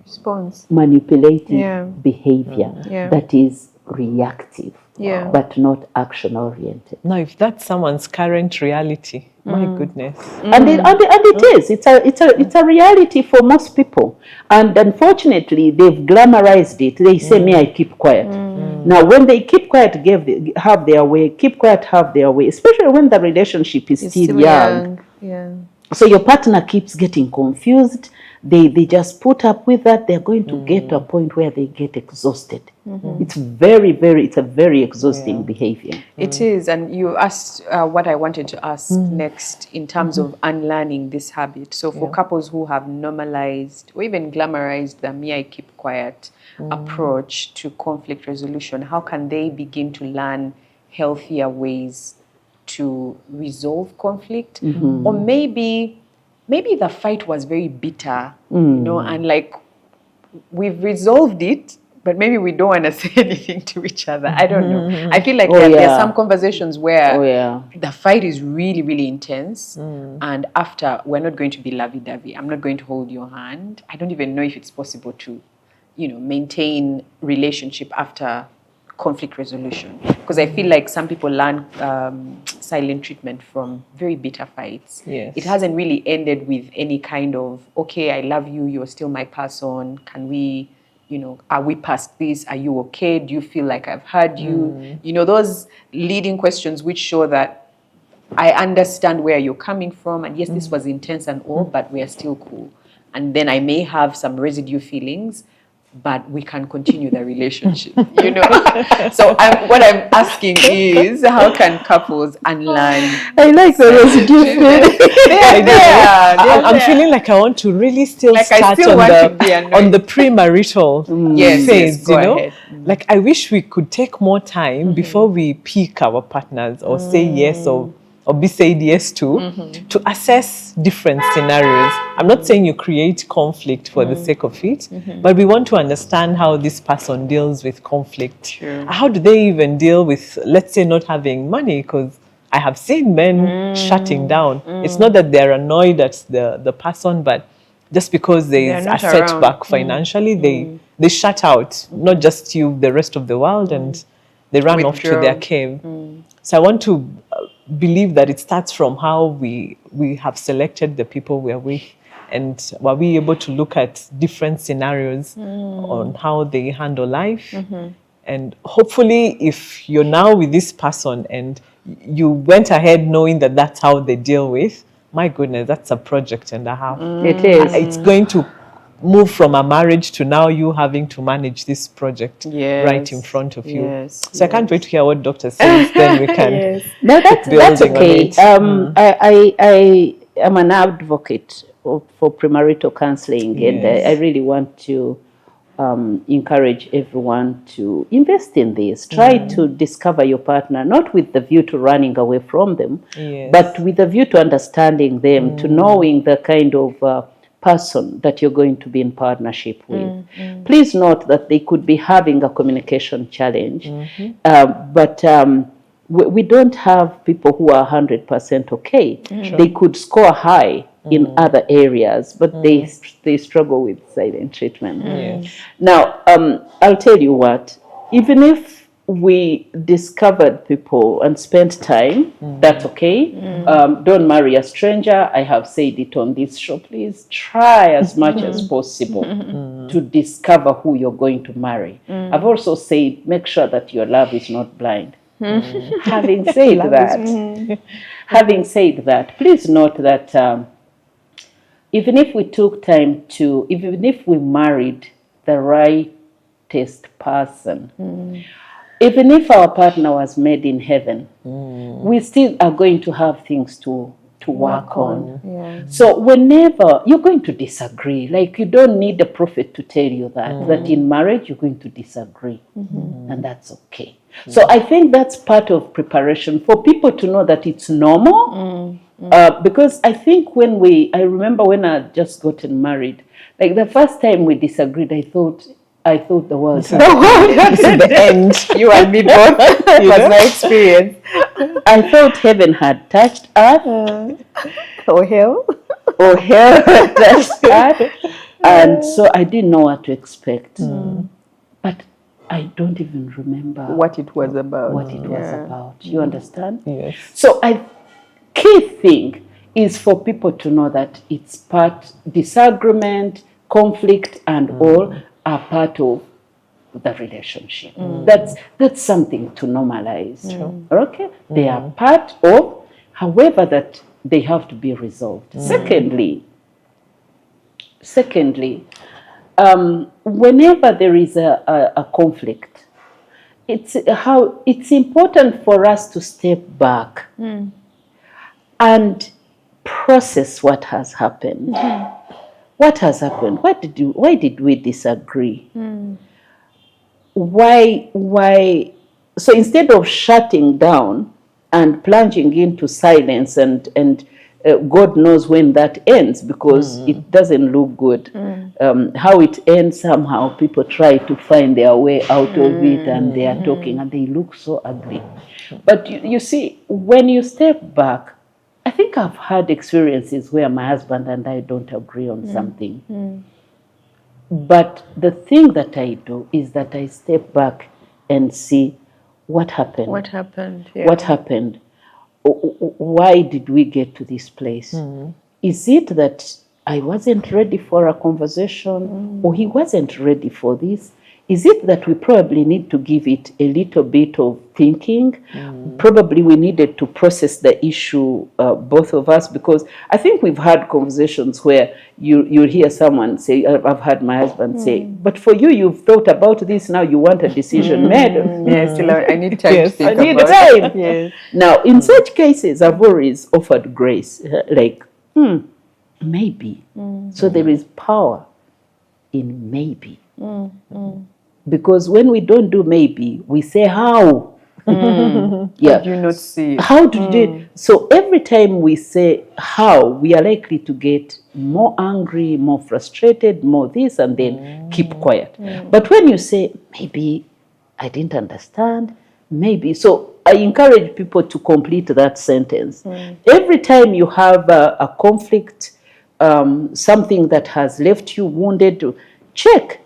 Speaker 1: response,
Speaker 2: manipulative behavior that is reactive, but not action oriented.
Speaker 3: Now, if that's someone's current reality, my goodness.
Speaker 2: And it is. It's a reality for most people. And unfortunately, they've glamorized it. They say, "Me, I keep quiet." Now, when they keep quiet, have their way. Keep quiet, have their way. Especially when the relationship is still young. So your partner keeps getting confused. They just put up with that. They're going to get to a point where they get exhausted. It's it's a very exhausting behavior.
Speaker 1: It is. And you asked what I wanted to ask next in terms of unlearning this habit. So for couples who have normalized or even glamorized the "me, I keep quiet" approach to conflict resolution, how can they begin to learn healthier ways to resolve conflict? Or maybe the fight was very bitter, and like we've resolved it, but maybe we don't want to say anything to each other. I don't know. I feel like there are some conversations where the fight is really, really intense, and after, we're not going to be lovey-dovey. I'm not going to hold your hand. I don't even know if it's possible to, maintain relationship after conflict resolution, because I feel like some people learn silent treatment from very bitter fights. It hasn't really ended with any kind of, okay, I love you, you're still my person, can we, are we past this, are you okay, do you feel like I've heard you, those leading questions which show that I understand where you're coming from, and yes, this was intense and all, but we are still cool. And then I may have some residue feelings, but we can continue the relationship, So what I'm asking is, how can couples unlearn?
Speaker 2: I like the residue feeling.
Speaker 3: I'm feeling like I want to really start on the premarital phase,
Speaker 1: ahead.
Speaker 3: Like I wish we could take more time before we pick our partners or say yes or be said yes to assess different scenarios. I'm not saying you create conflict for the sake of it, but we want to understand how this person deals with conflict. How do they even deal with, let's say, not having money? Because I have seen men shutting down. It's not that they're annoyed at the person, but just because there's a setback financially, they shut out, not just you, the rest of the world, and they run off to their cave. So I want to believe that it starts from how we have selected the people we are with, And were we able to look at different scenarios on how they handle life? And hopefully, if you're now with this person and you went ahead knowing that that's how they deal with, my goodness, that's a project and a half.
Speaker 2: It is.
Speaker 3: It's going to move from a marriage to now you having to manage this project right in front of you.
Speaker 1: Yes.
Speaker 3: So I can't wait to hear what Dr. says. Then we can.
Speaker 2: No, that's
Speaker 3: building on
Speaker 2: okay.
Speaker 3: it.
Speaker 2: I am an advocate for premarital counseling, and I really want to encourage everyone to invest in this. Try to discover your partner, not with the view to running away from them, but with the view to understanding them, to knowing the kind of person that you're going to be in partnership with. Please note that they could be having a communication challenge, but we don't have people who are 100% okay. They could score high in other areas, but they struggle with silent treatment. Now, I'll tell you what, even if we discovered people and spent time, that's okay. Don't marry a stranger. I have said it on this show. Please try as much as possible to discover who you're going to marry. I've also said, make sure that your love is not blind. Having said that, please note that even if we took time to, even if we married the rightest person, even if our partner was made in heaven, we still are going to have things to work on. So whenever you're going to disagree, like you don't need a prophet to tell you that in marriage you're going to disagree, and that's okay. So I think that's part of preparation for people to know that it's normal. Because I think I remember when I had just gotten married, like the first time we disagreed, I thought the world had
Speaker 3: This is the end.
Speaker 1: You and me both. Was my experience.
Speaker 2: I thought heaven had touched earth.
Speaker 1: Or hell.
Speaker 2: Or hell had touched earth. And so I didn't know what to expect. But I don't even remember
Speaker 1: What it was about.
Speaker 2: You understand?
Speaker 3: Yes.
Speaker 2: So key thing is for people to know that it's disagreement, conflict, and all are part of the relationship. That's something to normalize. Okay? They are part of, however, that they have to be resolved. Secondly, whenever there is a conflict, it's important for us to step back and process what has happened. What has happened? Why did we disagree? Why? So instead of shutting down and plunging into silence and God knows when that ends, because it doesn't look good. How it ends, somehow people try to find their way out of it, and they are talking and they look so ugly. But you see, when you step back, I think I've had experiences where my husband and I don't agree on something. But the thing that I do is that I step back and see what happened.
Speaker 1: What happened? Yeah.
Speaker 2: What happened? Why did we get to this place? Is it that I wasn't ready for a conversation, or he wasn't ready for this? Is it that we probably need to give it a little bit of thinking? Probably we needed to process the issue, both of us, because I think we've had conversations where you hear someone say, I've had my husband say, but for you, you've thought about this, now you want a decision made.
Speaker 1: Yes, I need time to think
Speaker 2: I need
Speaker 1: about
Speaker 2: time.
Speaker 1: it. Yes.
Speaker 2: Now, in such cases, I've always offered grace, like, maybe. So there is power in maybe. Because when we don't do maybe, we say how.
Speaker 1: How do you not see it?
Speaker 2: How did you? So every time we say how, we are likely to get more angry, more frustrated, more this, and then keep quiet. But when you say maybe I didn't understand, maybe. So I encourage people to complete that sentence. Every time you have a conflict, something that has left you wounded, check.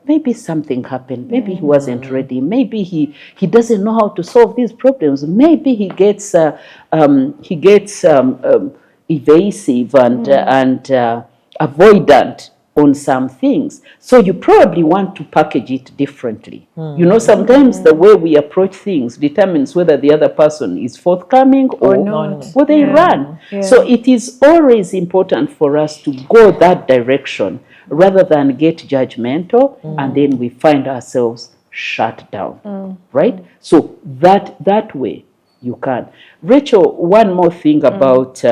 Speaker 2: Maybe something happened. Maybe he wasn't ready. Maybe he doesn't know how to solve these problems. Maybe he gets evasive and avoidant on some things. So you probably want to package it differently. You know, sometimes the way we approach things determines whether the other person is forthcoming or
Speaker 1: not.
Speaker 2: or they run. So it is always important for us to go that direction rather than get judgmental and then we find ourselves shut down, right? So that way you can. Rachel, one more thing about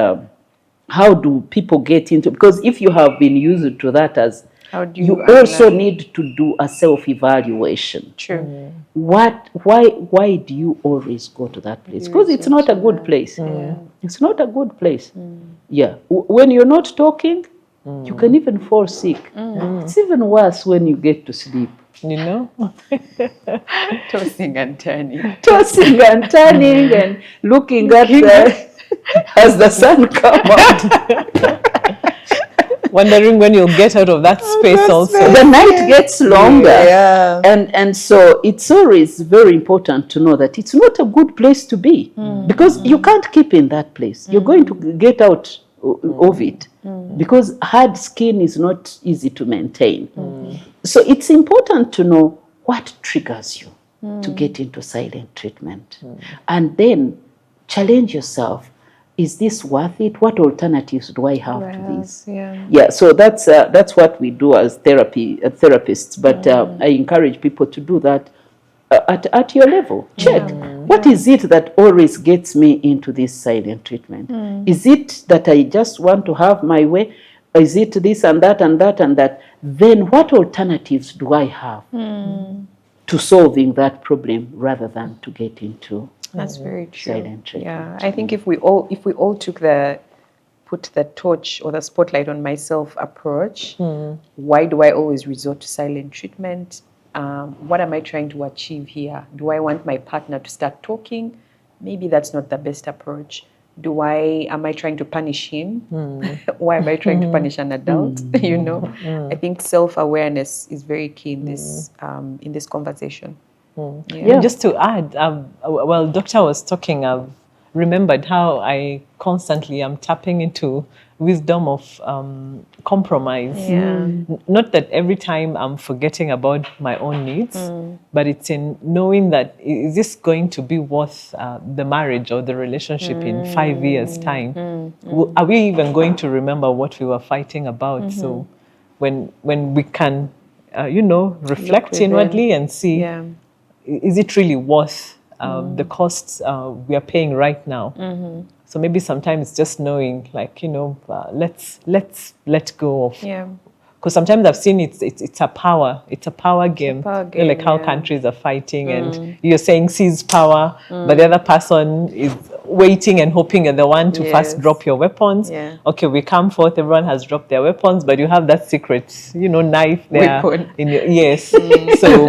Speaker 2: how do people get into, because if you have been used to that as,
Speaker 1: How do
Speaker 2: you
Speaker 1: you
Speaker 2: also
Speaker 1: unlearn?
Speaker 2: need to do a self-evaluation.
Speaker 1: True.
Speaker 2: Why do you always go to that place? Because it's not a good place. It's not a good place. Yeah. When you're not talking, you can even fall sick. It's even worse when you get to sleep.
Speaker 3: You know?
Speaker 1: Tossing and turning.
Speaker 2: Tossing and turning and looking at as the sun comes out.
Speaker 3: Wondering when you'll get out of that space also.
Speaker 2: The night gets longer.
Speaker 1: Yeah.
Speaker 2: And so it's always very important to know that it's not a good place to be because you can't keep in that place. You're going to get out of it because hard skin is not easy to maintain. So it's important to know what triggers you to get into silent treatment. And then challenge yourself. Is this worth it? What alternatives do I have to this? Yeah, so that's what we do as therapists. But I encourage people to do that at your level. Check. What is it that always gets me into this silent treatment? Is it that I just want to have my way? Is it this and that and that and that? Then what alternatives do I have to solving that problem rather than to get into
Speaker 1: That's very true.
Speaker 2: silent treatment?
Speaker 1: Yeah, I think if we all put the torch or the spotlight on myself approach, why do I always resort to silent treatment? What am I trying to achieve here? Do I want my partner to start talking? Maybe that's not the best approach. Am I trying to punish him? Why am I trying to punish an adult? You know, I think self-awareness is very key in this conversation.
Speaker 3: Yeah. Just to add, while Doctor was talking, I've remembered how I constantly am tapping into wisdom of compromise. Not that every time I'm forgetting about my own needs, but it's in knowing that is this going to be worth the marriage or the relationship in 5 years' time? Are we even going to remember what we were fighting about? So when we can, reflect inwardly and see, is it really worth the costs we are paying right now? So maybe sometimes just knowing, like, let's let go of. Because sometimes I've seen it's a power game. Like how countries are fighting, and you're saying seize power, but the other person is waiting and hoping you're the one to first drop your weapons. Okay, we come forth, everyone has dropped their weapons, but you have that secret, knife there.
Speaker 1: Weapon.
Speaker 3: In your, so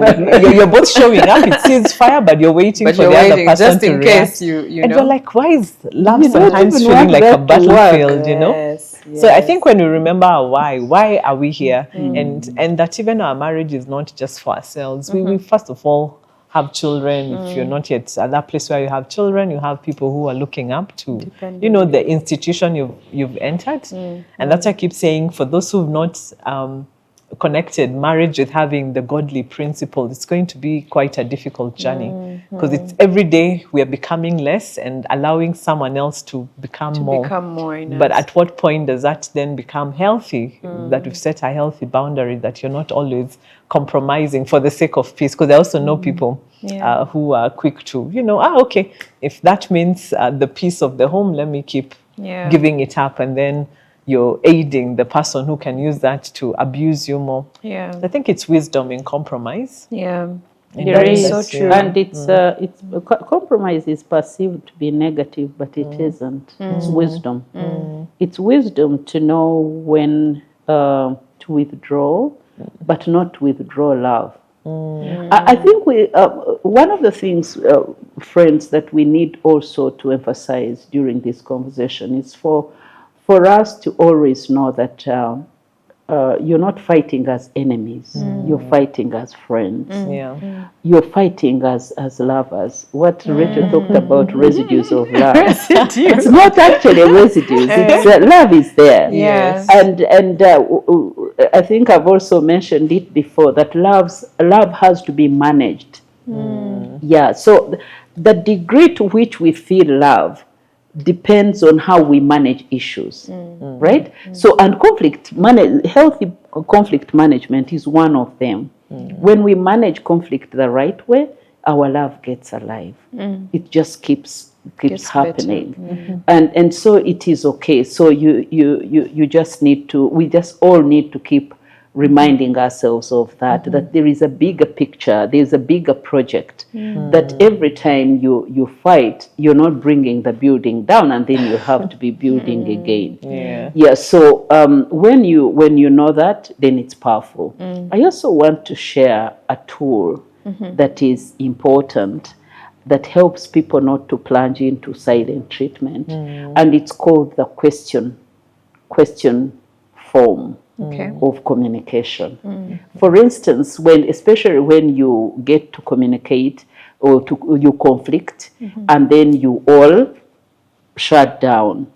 Speaker 3: you're both showing up. It sees fire, but you're waiting for the other person
Speaker 1: just
Speaker 3: to
Speaker 1: in
Speaker 3: react.
Speaker 1: case you
Speaker 3: And
Speaker 1: know.
Speaker 3: we're like, why is love
Speaker 2: You don't
Speaker 3: sometimes
Speaker 2: even
Speaker 3: feeling
Speaker 2: want
Speaker 3: like a
Speaker 2: that to work.
Speaker 3: battlefield?
Speaker 1: Yes,
Speaker 3: So I think when we remember our why are we here, and that even our marriage is not just for ourselves. We first of all have children. If you're not yet at that place where you have children, you have people who are looking up to, the institution you've entered. And that's why I keep saying, for those who've not connected marriage with having the godly principle, it's going to be quite a difficult journey, because it's every day we are becoming less and allowing someone else to become more. But at what point does that then become healthy? That we've set a healthy boundary, that you're not always compromising for the sake of peace. Because I also know people who are quick to, okay, if that means the peace of the home, let me keep giving it up, and then you're aiding the person who can use that to abuse you more. I think it's wisdom in compromise.
Speaker 2: There is, so true. And it's compromise is perceived to be negative, but it isn't. It's wisdom. It's wisdom to know when to withdraw, but not withdraw love. I think one of the things, friends, that we need also to emphasize during this conversation is for us to always know that you're not fighting as enemies. You're fighting as friends.
Speaker 3: Yeah.
Speaker 2: You're fighting as lovers. What Rachel talked about, residues of love. It's not actually residues. It's love is there.
Speaker 3: Yes.
Speaker 2: And I think I've also mentioned it before that love has to be managed. Yeah. So the degree to which we feel love depends on how we manage issues, right? So, and healthy conflict management is one of them. When we manage conflict the right way, our love gets alive. It just keeps happening, and so it is okay. So you just need to. We just all need to keep reminding ourselves of that there is a bigger picture, there's a bigger project, that every time you fight, you're not bringing the building down and then you have to be building again. So when you know that, then it's powerful. I also want to share a tool that is important, that helps people not to plunge into silent treatment, and it's called the question form of communication. For instance, especially when you get to communicate or you conflict, and then you all shut down.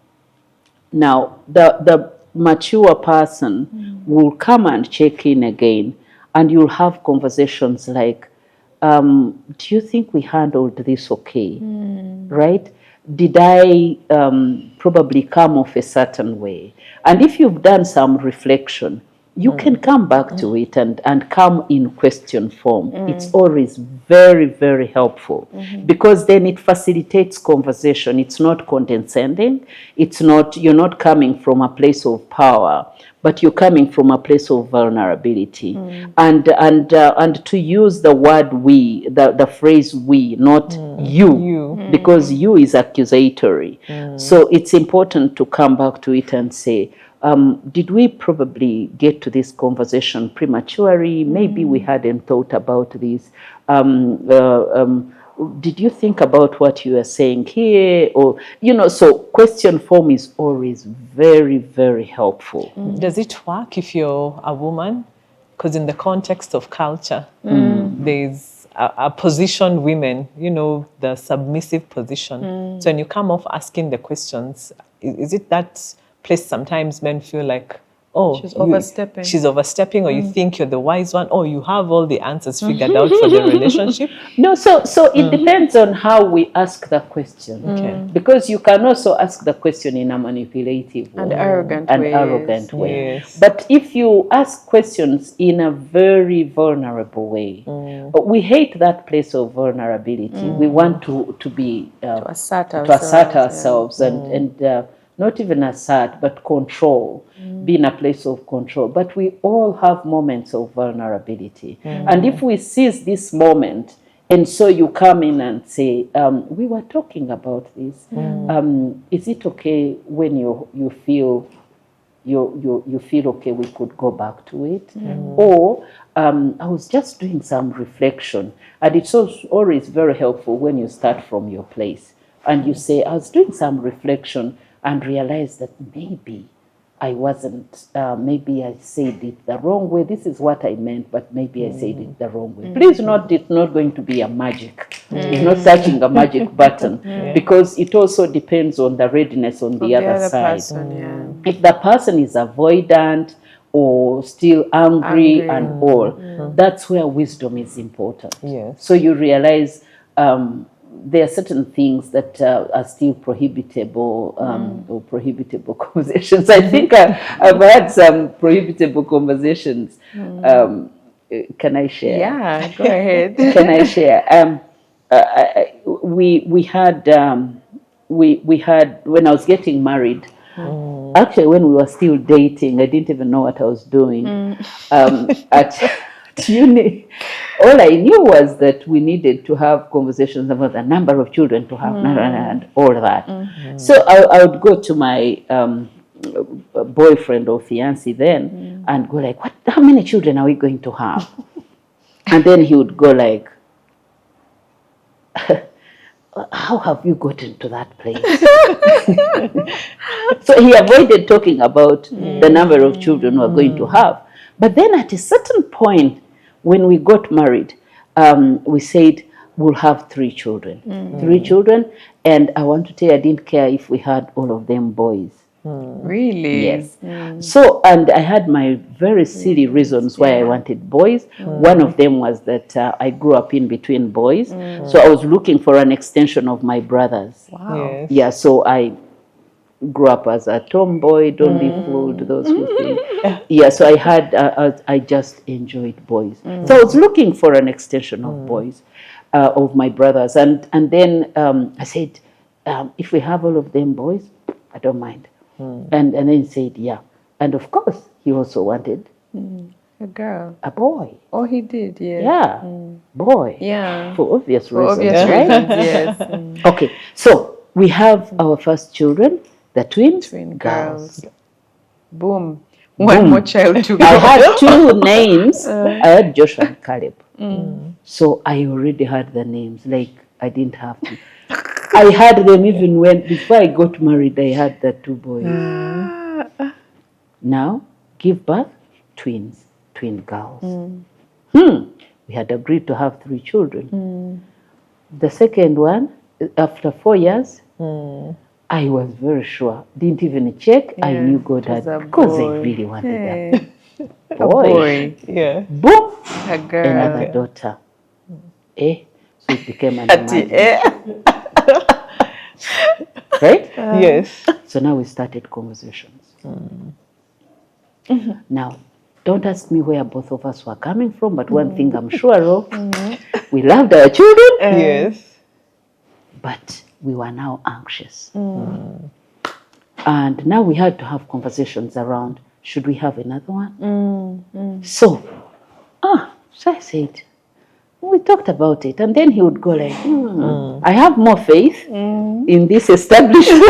Speaker 2: Now, the mature person will come and check in again, and you'll have conversations like, do you think we handled this okay? Right? Did I probably come off a certain way? And if you've done some reflection, you can come back to it and come in question form. It's always very, very helpful, because then it facilitates conversation. It's not condescending. You're not coming from a place of power, but you're coming from a place of vulnerability. And to use the word we, the phrase we, not you, because you is accusatory. So it's important to come back to it and say, did we probably get to this conversation prematurely? Maybe we hadn't thought about this. Did you think about what you are saying here? Or, so question form is always very, very helpful.
Speaker 3: Does it work if you're a woman? Because in the context of culture, there's a position women, the submissive position. So when you come off asking the questions, is it that place sometimes men feel like, oh, she's overstepping, or you think you're the wise one, or you have all the answers figured out for the relationship?
Speaker 2: No, so it depends on how we ask the question. Because you can also ask the question in a manipulative way.
Speaker 1: And arrogant way.
Speaker 3: Yes.
Speaker 2: But if you ask questions in a very vulnerable way, we hate that place of vulnerability. We want to be
Speaker 1: to assert
Speaker 2: ourselves and not even assert, but control, be in a place of control. But we all have moments of vulnerability. And if we seize this moment, and so you come in and say, we were talking about this. Is it okay when you feel okay, we could go back to it? Or I was just doing some reflection. And it's also always very helpful when you start from your place and you say, I was doing some reflection and realized that maybe I wasn't, maybe I said it the wrong way. This is what I meant, but maybe I said it the wrong way. Please note, it's not going to be a magic. It's not touching a magic button, because it also depends on the readiness on the other side.
Speaker 1: Person,
Speaker 2: If the person is avoidant or still angry and all, that's where wisdom is important.
Speaker 3: Yes.
Speaker 2: So you realize there are certain things that are still prohibitable, or prohibitable conversations. I think I've had some prohibitable conversations. Can I share?
Speaker 1: Yeah, go ahead.
Speaker 2: Can I share? We had when I was getting married. Actually, when we were still dating, I didn't even know what I was doing. At uni, all I knew was that we needed to have conversations about the number of children to have and all that. So I would go to my boyfriend or fiancé then and go like, how many children are we going to have? And then he would go like, how have you gotten to that place? So he avoided talking about the number of children we're going to have. But then at a certain point, when we got married, we said we'll have 3 children. 3 children, and I want to tell you, I didn't care if we had all of them boys.
Speaker 1: Really?
Speaker 2: Yes. So, and I had my very silly reasons why I wanted boys. One of them was that I grew up in between boys. So I was looking for an extension of my brothers.
Speaker 1: Wow.
Speaker 3: Yes.
Speaker 2: Yeah, so I grew up as a tomboy, don't be fooled, those who think. Yeah, so I had, I just enjoyed boys. So I was looking for an extension of boys, of my brothers. And then I said, if we have all of them boys, I don't mind. And then he said, yeah. And of course, he also wanted
Speaker 1: A girl.
Speaker 2: a boy.
Speaker 1: Oh, he did, yeah.
Speaker 2: Yeah, boy.
Speaker 1: Yeah.
Speaker 2: For obvious
Speaker 1: For
Speaker 2: reasons,
Speaker 1: obvious
Speaker 2: right?
Speaker 1: reasons, yes.
Speaker 2: Okay, so we have our first children, the twins,
Speaker 1: Twin
Speaker 2: girls.
Speaker 1: girls. Boom. One more child to go.
Speaker 2: I had 2 names. I had Joshua and Caleb. So I already had the names, like I didn't have to. I had them even before I got married, I had the 2 boys. Now, give birth, twins, twin girls. We had agreed to have 3 children. The second one, after 4 years, I was very sure. Didn't even check. I knew God
Speaker 1: it was
Speaker 2: had,
Speaker 1: a
Speaker 2: because I
Speaker 1: boy.
Speaker 2: really wanted
Speaker 1: Hey.
Speaker 2: a
Speaker 1: A
Speaker 2: boy.
Speaker 1: boy.
Speaker 3: Yeah.
Speaker 2: Boom!
Speaker 1: A girl.
Speaker 2: Another daughter. So it became an
Speaker 1: Ati,
Speaker 2: emergency. Right?
Speaker 3: Yes.
Speaker 2: So now we started conversations. Now, don't ask me where both of us were coming from, but one thing I'm sure of, we loved our children,
Speaker 3: Yes.
Speaker 2: but we were now anxious. And now we had to have conversations around, should we have another one? So I said, we talked about it, and then he would go like, I have more faith in this establishment.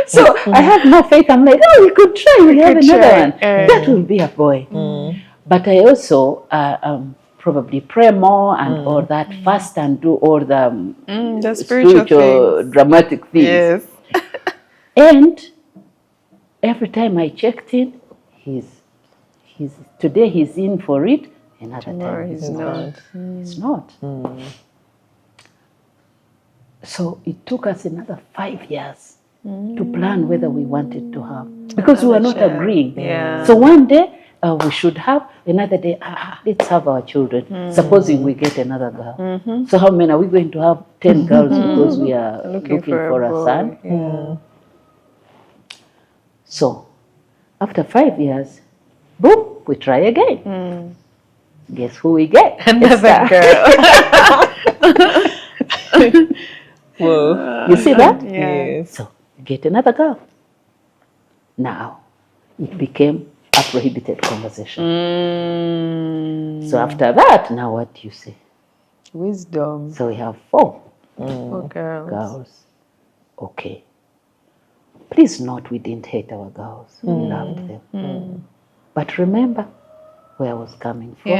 Speaker 2: So I have more faith. I'm like, oh, we could try. We have another one. That will be a boy. But I also probably pray more and all that, fast and do all the spiritual dramatic things.
Speaker 1: Yes.
Speaker 2: And every time I checked in, today he's in for it. Another
Speaker 1: Tomorrow
Speaker 2: time
Speaker 1: he's not.
Speaker 2: It's not. So it took us another 5 years to plan whether we wanted to have, because we were not agreeing.
Speaker 1: Yeah.
Speaker 2: So one day we should have, another day let's have our children. Supposing we get another girl. So how many are we going to have? 10 girls because we are looking for a son.
Speaker 1: Yeah.
Speaker 2: So after 5 years, boom, we try again. Guess who we get?
Speaker 1: Another girl.
Speaker 3: Whoa.
Speaker 2: You see that?
Speaker 3: Yes.
Speaker 2: So get another girl. Now it became a prohibited conversation. So after that, now what do you say?
Speaker 1: Wisdom.
Speaker 2: So we have 4
Speaker 1: For girls.
Speaker 2: girls. Okay. Please note, we didn't hate our girls. We loved them. But remember where I was coming from,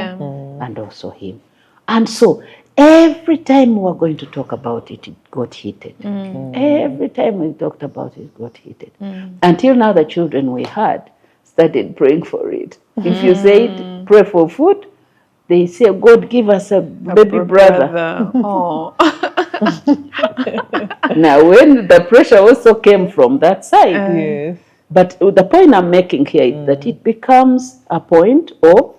Speaker 2: and also him. And so every time we were going to talk about it, it got heated. Every time we talked about it, it got heated. Until now, the children we had started praying for it. If you said, pray for food, they say, God, give us a baby brother.
Speaker 1: Oh.
Speaker 2: Now, when the pressure also came from that side,
Speaker 3: Yes.
Speaker 2: but the point I'm making here is that it becomes a point of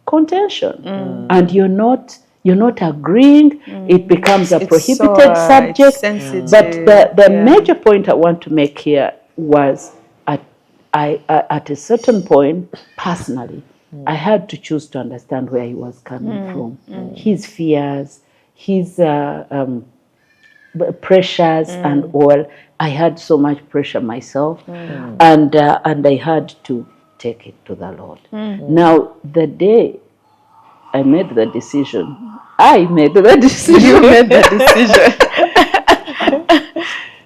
Speaker 2: contention, and you're not agreeing. It becomes a prohibited subject. But the major point I want to make here was at a certain point, personally, I had to choose to understand where he was coming from, his fears, his pressures, and all. I had so much pressure myself, and I had to take it to the Lord. Now, the day I made the decision, you made the decision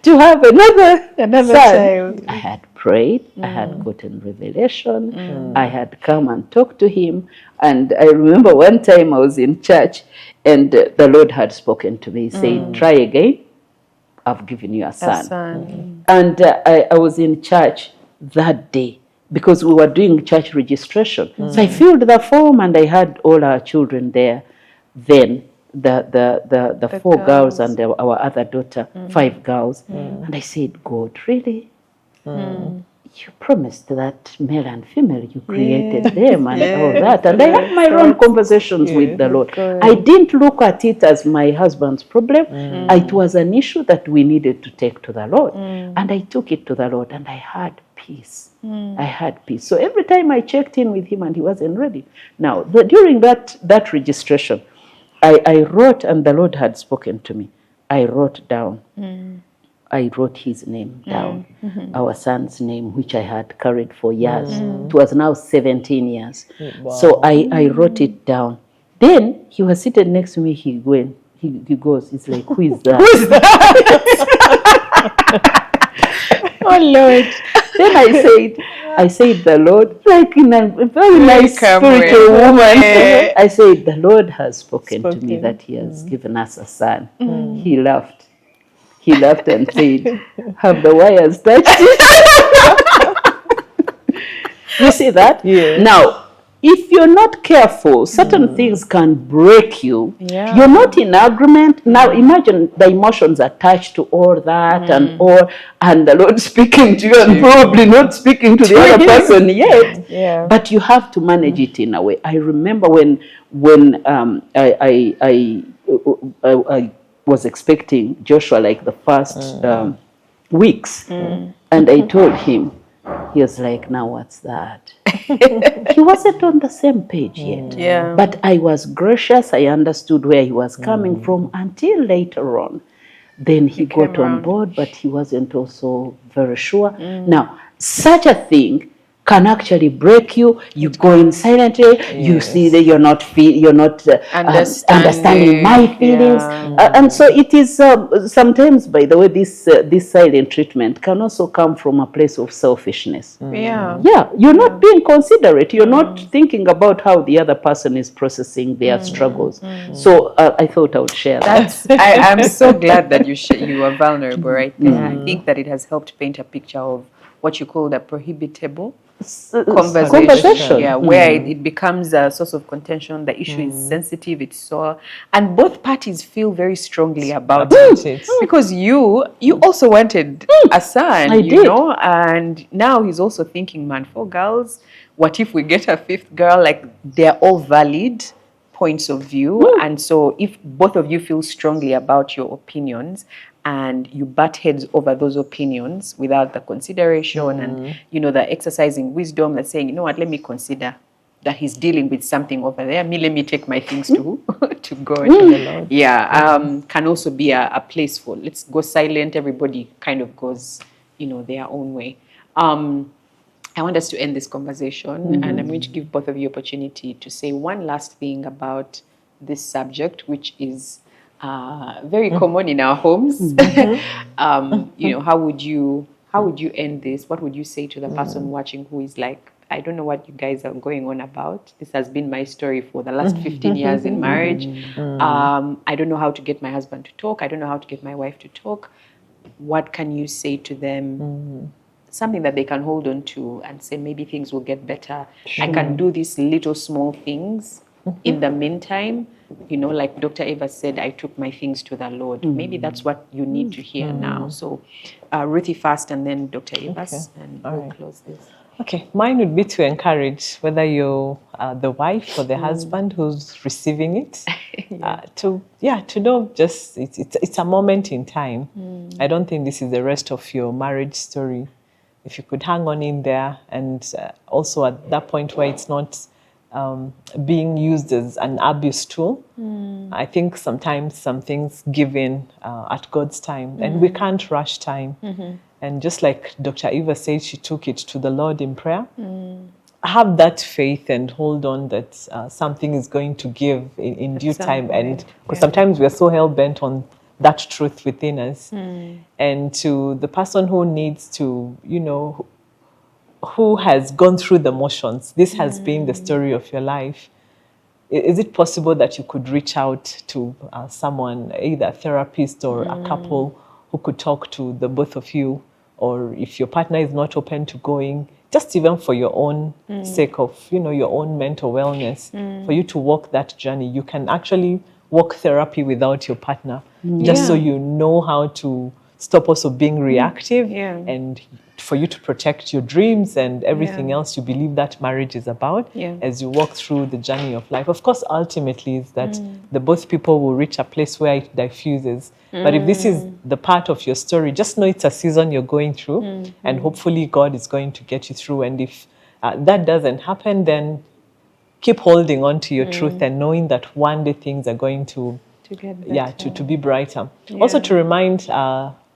Speaker 2: to have another son.
Speaker 1: child.
Speaker 2: I had prayed, I had gotten revelation, I had come and talked to him. And I remember one time I was in church and the Lord had spoken to me, saying, try again, I've given you a son. And I was in church that day because we were doing church registration. So I filled the form and I had all our children there. Then the 4 girls and our other daughter, 5 girls. And I said, God, really? You promised that male and female, you created them and all that. And I had my own conversations with the Lord. I didn't look at it as my husband's problem. It was an issue that we needed to take to the Lord. And I took it to the Lord and I had peace. I had peace. So every time I checked in with him and he wasn't ready. Now, during that registration, I wrote, and the Lord had spoken to me. I wrote down. I wrote his name down, our son's name, which I had carried for years. It was now 17 years.
Speaker 3: Wow.
Speaker 2: So I wrote it down. Then he was seated next to me. He goes, he's like, who is that?
Speaker 1: Who is that? Oh, Lord.
Speaker 2: Then I said, the Lord, like in a very nice spiritual woman. I said, the Lord has spoken to me that he has given us a son. He laughed. He laughed and said, have the wires touched it? You see that?
Speaker 3: Yeah.
Speaker 2: Now, if you're not careful, certain things can break you.
Speaker 1: Yeah.
Speaker 2: You're not in agreement. Now imagine the emotions attached to all that and the Lord speaking to you and probably not speaking to the other person yet.
Speaker 1: Yeah.
Speaker 2: But you have to manage it in a way. I remember when I was expecting Joshua like the first weeks, and I told him, he was like, now what's that? He wasn't on the same page yet.
Speaker 1: Yeah.
Speaker 2: But I was gracious. I understood where he was coming from until later on. Then he got on board, but he wasn't also very sure. Now, such a thing can actually break you. You go in silently. You see that you're not understanding my feelings, and so it is. Sometimes, by the way, this silent treatment can also come from a place of selfishness.
Speaker 1: Yeah.
Speaker 2: Yeah, you're not being considerate. You're not thinking about how the other person is processing their struggles. So I thought I would share that.
Speaker 1: I'm so glad that you are vulnerable right there. I think that it has helped paint a picture of what you call the prohibitable conversation. Yeah, where it becomes a source of contention. The issue is sensitive, it's sore, and both parties feel very strongly about it. Because you also wanted a son, you know, and now he's also thinking, man, 4 girls, what if we get a 5th girl? Like, they're all valid points of view. And so if both of you feel strongly about your opinions and you butt heads over those opinions without the consideration and, you know, the exercising wisdom, that's saying, you know what, let me consider that he's dealing with something over there. Let me take my things to God. Yeah, can also be a place for, let's go silent. Everybody kind of goes, you know, their own way. I want us to end this conversation, and I'm going to give both of you opportunity to say one last thing about this subject, which is very common in our homes. You know, how would you end this? What would you say to the person watching who is like, I don't know what you guys are going on about. This has been my story for the last 15 years in marriage. I don't know how to get my husband to talk. I don't know how to get my wife to talk. What can you say to them? Something that they can hold on to and say, maybe things will get better. Sure. I can do these little small things in the meantime. You know, like Dr. Eva said, I took my things to the Lord. Maybe that's what you need to hear now. So Ruthie first and then Dr. Eva, and we'll close this.
Speaker 3: Okay, mine would be to encourage, whether you're the wife or the husband who's receiving it, to know just it's a moment in time. I don't think this is the rest of your marriage story. If you could hang on in there, and also at that point where it's not being used as an abuse tool, I think sometimes some things give in at God's time, and we can't rush time. And just like Dr. Eva said, she took it to the Lord in prayer. Have that faith and hold on that something is going to give in due time. And because sometimes we are so hell-bent on that truth within us. And to the person who needs to, you know, who has gone through the motions, this has been the story of your life, is it possible that you could reach out to someone, either a therapist or a couple, who could talk to the both of you? Or if your partner is not open to going, just even for your own sake of, your own mental wellness, for you to walk that journey. You can actually walk therapy without your partner, just so you know how to stop also being reactive, and for you to protect your dreams and everything else you believe that marriage is about as you walk through the journey of life. Of course, ultimately is that the both people will reach a place where it diffuses. But if this is the part of your story, just know it's a season you're going through, and hopefully God is going to get you through. And if that doesn't happen, then keep holding on to your truth and knowing that one day things are going to
Speaker 1: get better.
Speaker 3: to be brighter. Also to remind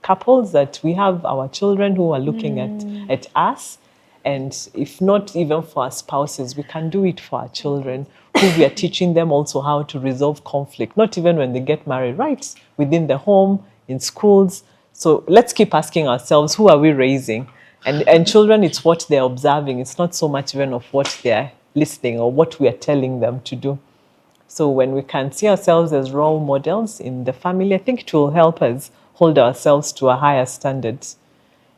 Speaker 3: couples that we have our children who are looking at us, and if not even for our spouses, we can do it for our children, who we are teaching them also how to resolve conflict, not even when they get married, right? Within the home, in schools. So let's keep asking ourselves, who are we raising? And children, it's what they're observing. It's not so much even of what they're listening or what we are telling them to do. So when we can see ourselves as role models in the family, I think it will help us hold ourselves to a higher standard.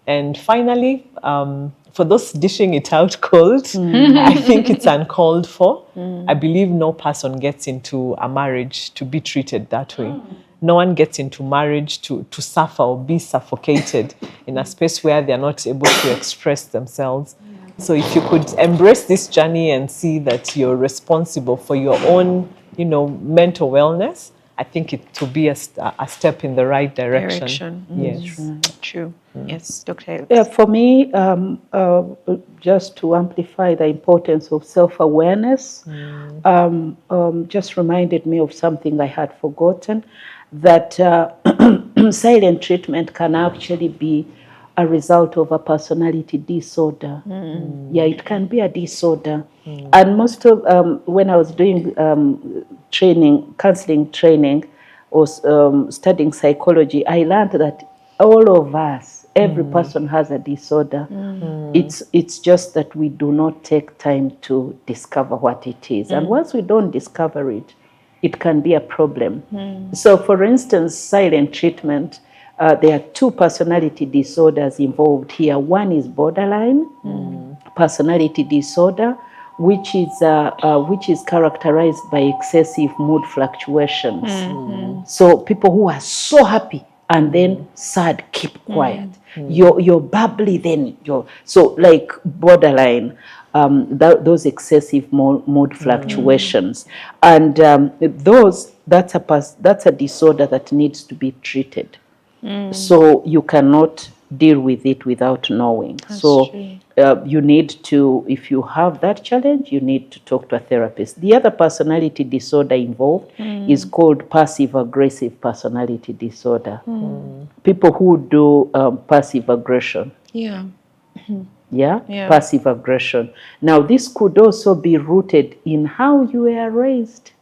Speaker 3: And finally, for those dishing it out cold, I think it's uncalled for. I believe no person gets into a marriage to be treated that way. No one gets into marriage to suffer or be suffocated in a space where they're not able to express themselves. So if you could embrace this journey and see that you're responsible for your own, mental wellness, I think it will be a step in the right direction. Yes.
Speaker 1: True. Yes, Dr.
Speaker 2: Yeah, for me, just to amplify the importance of self-awareness, just reminded me of something I had forgotten, that silent treatment can actually be a result of a personality disorder. Yeah, it can be a disorder. And most of, when I was doing counseling training, or studying psychology, I learned that all of us, every person has a disorder. It's just that we do not take time to discover what it is. And once we don't discover it, it can be a problem. So for instance, silent treatment, there are two personality disorders involved here. One is borderline personality disorder, which is characterized by excessive mood fluctuations. So people who are so happy and then sad, keep quiet. You're bubbly, then so like borderline, those excessive mood fluctuations, and that's a disorder that needs to be treated. So you cannot deal with it without knowing. That's true. You need to, if you have that challenge, you need to talk to a therapist. The other personality disorder involved is called passive-aggressive personality disorder. People who do passive aggression. Passive aggression. Now, this could also be rooted in how you were raised.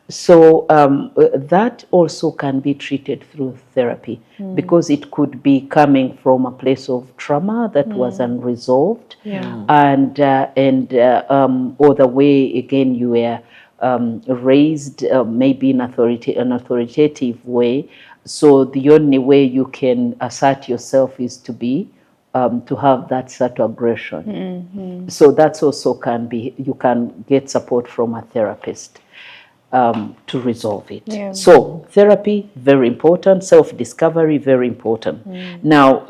Speaker 2: So that also can be treated through therapy, because it could be coming from a place of trauma that was unresolved, and or the way again you were raised, maybe in an authoritative way. So the only way you can assert yourself is to be to have that sort of aggression. So that's also can be, you can get support from a therapist to resolve it. So therapy, very important. Self-discovery, very important. Now,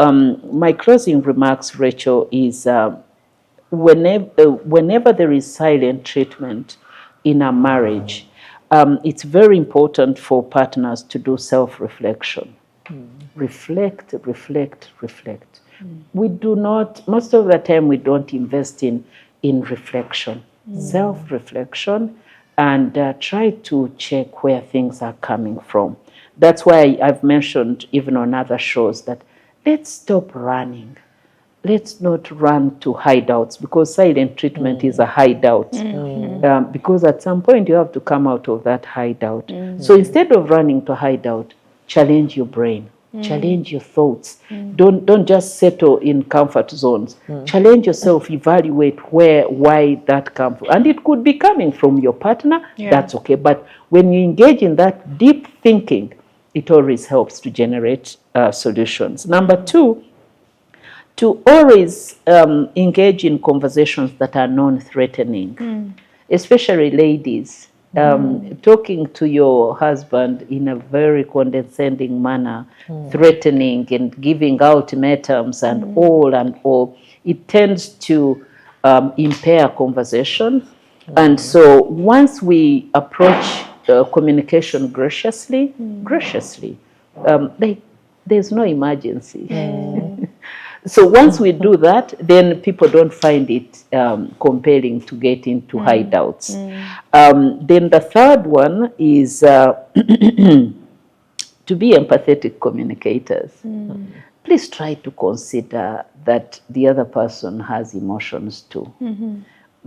Speaker 2: my closing remarks, Rachel, is whenever there is silent treatment in a marriage, it's very important for partners to do self-reflection. Reflect. We do not, most of the time we don't invest in reflection, self-reflection, and try to check where things are coming from. That's why I've mentioned even on other shows that let's stop running. Let's not run to hideouts, because silent treatment is a hideout. Because at some point you have to come out of that hideout. So instead of running to hideout, challenge your brain. Challenge your thoughts. Don't just settle in comfort zones. Challenge yourself, evaluate why that comes from. And it could be coming from your partner, that's okay. But when you engage in that deep thinking, it always helps to generate solutions. Number 2, to always engage in conversations that are non-threatening, especially ladies. Talking to your husband in a very condescending manner, threatening and giving ultimatums and all, it tends to impair conversation. And so once we approach communication graciously, there's no emergency. So once we do that, then people don't find it compelling to get into hideouts. Then the third one is to be empathetic communicators. Please try to consider that the other person has emotions too.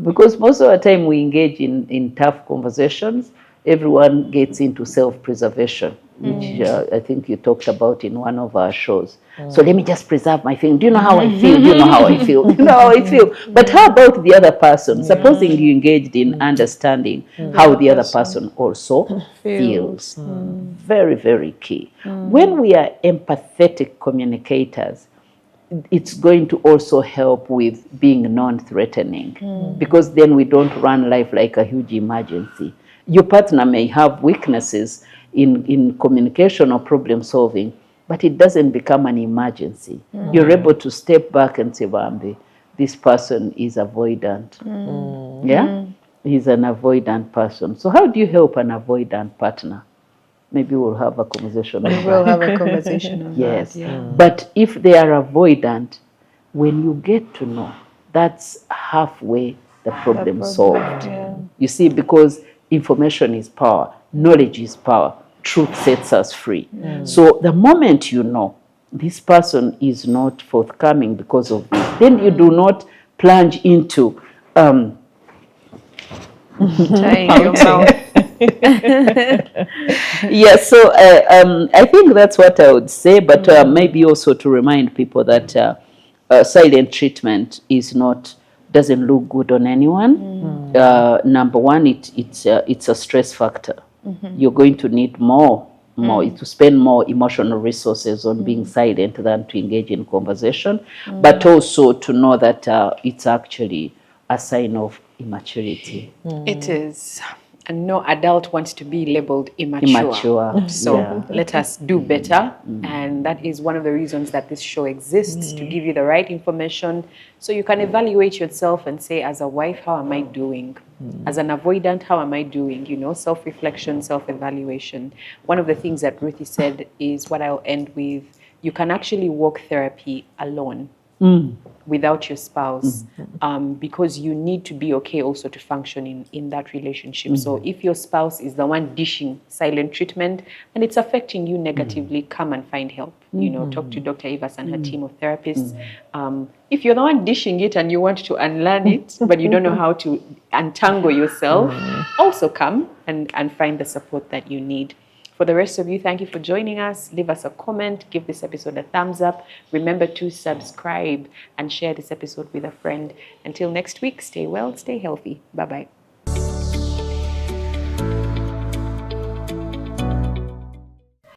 Speaker 2: Because most of the time we engage in tough conversations, everyone gets into self-preservation, which I think you talked about in one of our shows. So let me just preserve my feeling. Do you know how I feel? Do you know how I feel? Do you know how I feel? But how about the other person? Supposing you engaged in understanding how the other person also feels. Very, very key. When we are empathetic communicators, it's going to also help with being non-threatening, because then we don't run life like a huge emergency. Your partner may have weaknesses in communication or problem solving, but it doesn't become an emergency. You're able to step back and say, Bambi, this person is avoidant. Yeah? He's an avoidant person. So how do you help an avoidant partner? Maybe we'll have a conversation on that.
Speaker 1: We'll have a conversation on
Speaker 2: Yes.
Speaker 1: that. Yeah.
Speaker 2: But if they are avoidant, when you get to know, that's halfway the problem solved.
Speaker 1: Yeah.
Speaker 2: You see, because information is power, knowledge is power, truth sets us free. So the moment you know this person is not forthcoming because of this, then you do not plunge into
Speaker 1: Tying your mouth.
Speaker 2: yeah, so I think that's what I would say, but maybe also to remind people that silent treatment doesn't look good on anyone. Number one, it's a stress factor. You're going to need more to spend more emotional resources on being silent than to engage in conversation, but also to know that it's actually a sign of immaturity.
Speaker 1: It is. And no adult wants to be labeled immature. So let us do better. And that is one of the reasons that this show exists, to give you the right information so you can evaluate yourself and say, as a wife, how am I doing? As an avoidant, how am I doing? You know, self-reflection, self-evaluation. One of the things that Ruthie said is what I'll end with. You can actually walk therapy alone. Without your spouse, because you need to be okay also to function in that relationship. So if your spouse is the one dishing silent treatment and it's affecting you negatively, come and find help. You know, talk to Dr. Evas and her team of therapists. If you're the one dishing it and you want to unlearn it, but you don't know how to untangle yourself, also come and find the support that you need. For the rest of you, thank you for joining us. Leave us a comment. Give this episode a thumbs up. Remember to subscribe and share this episode with a friend. Until next week, stay well, stay healthy. Bye-bye.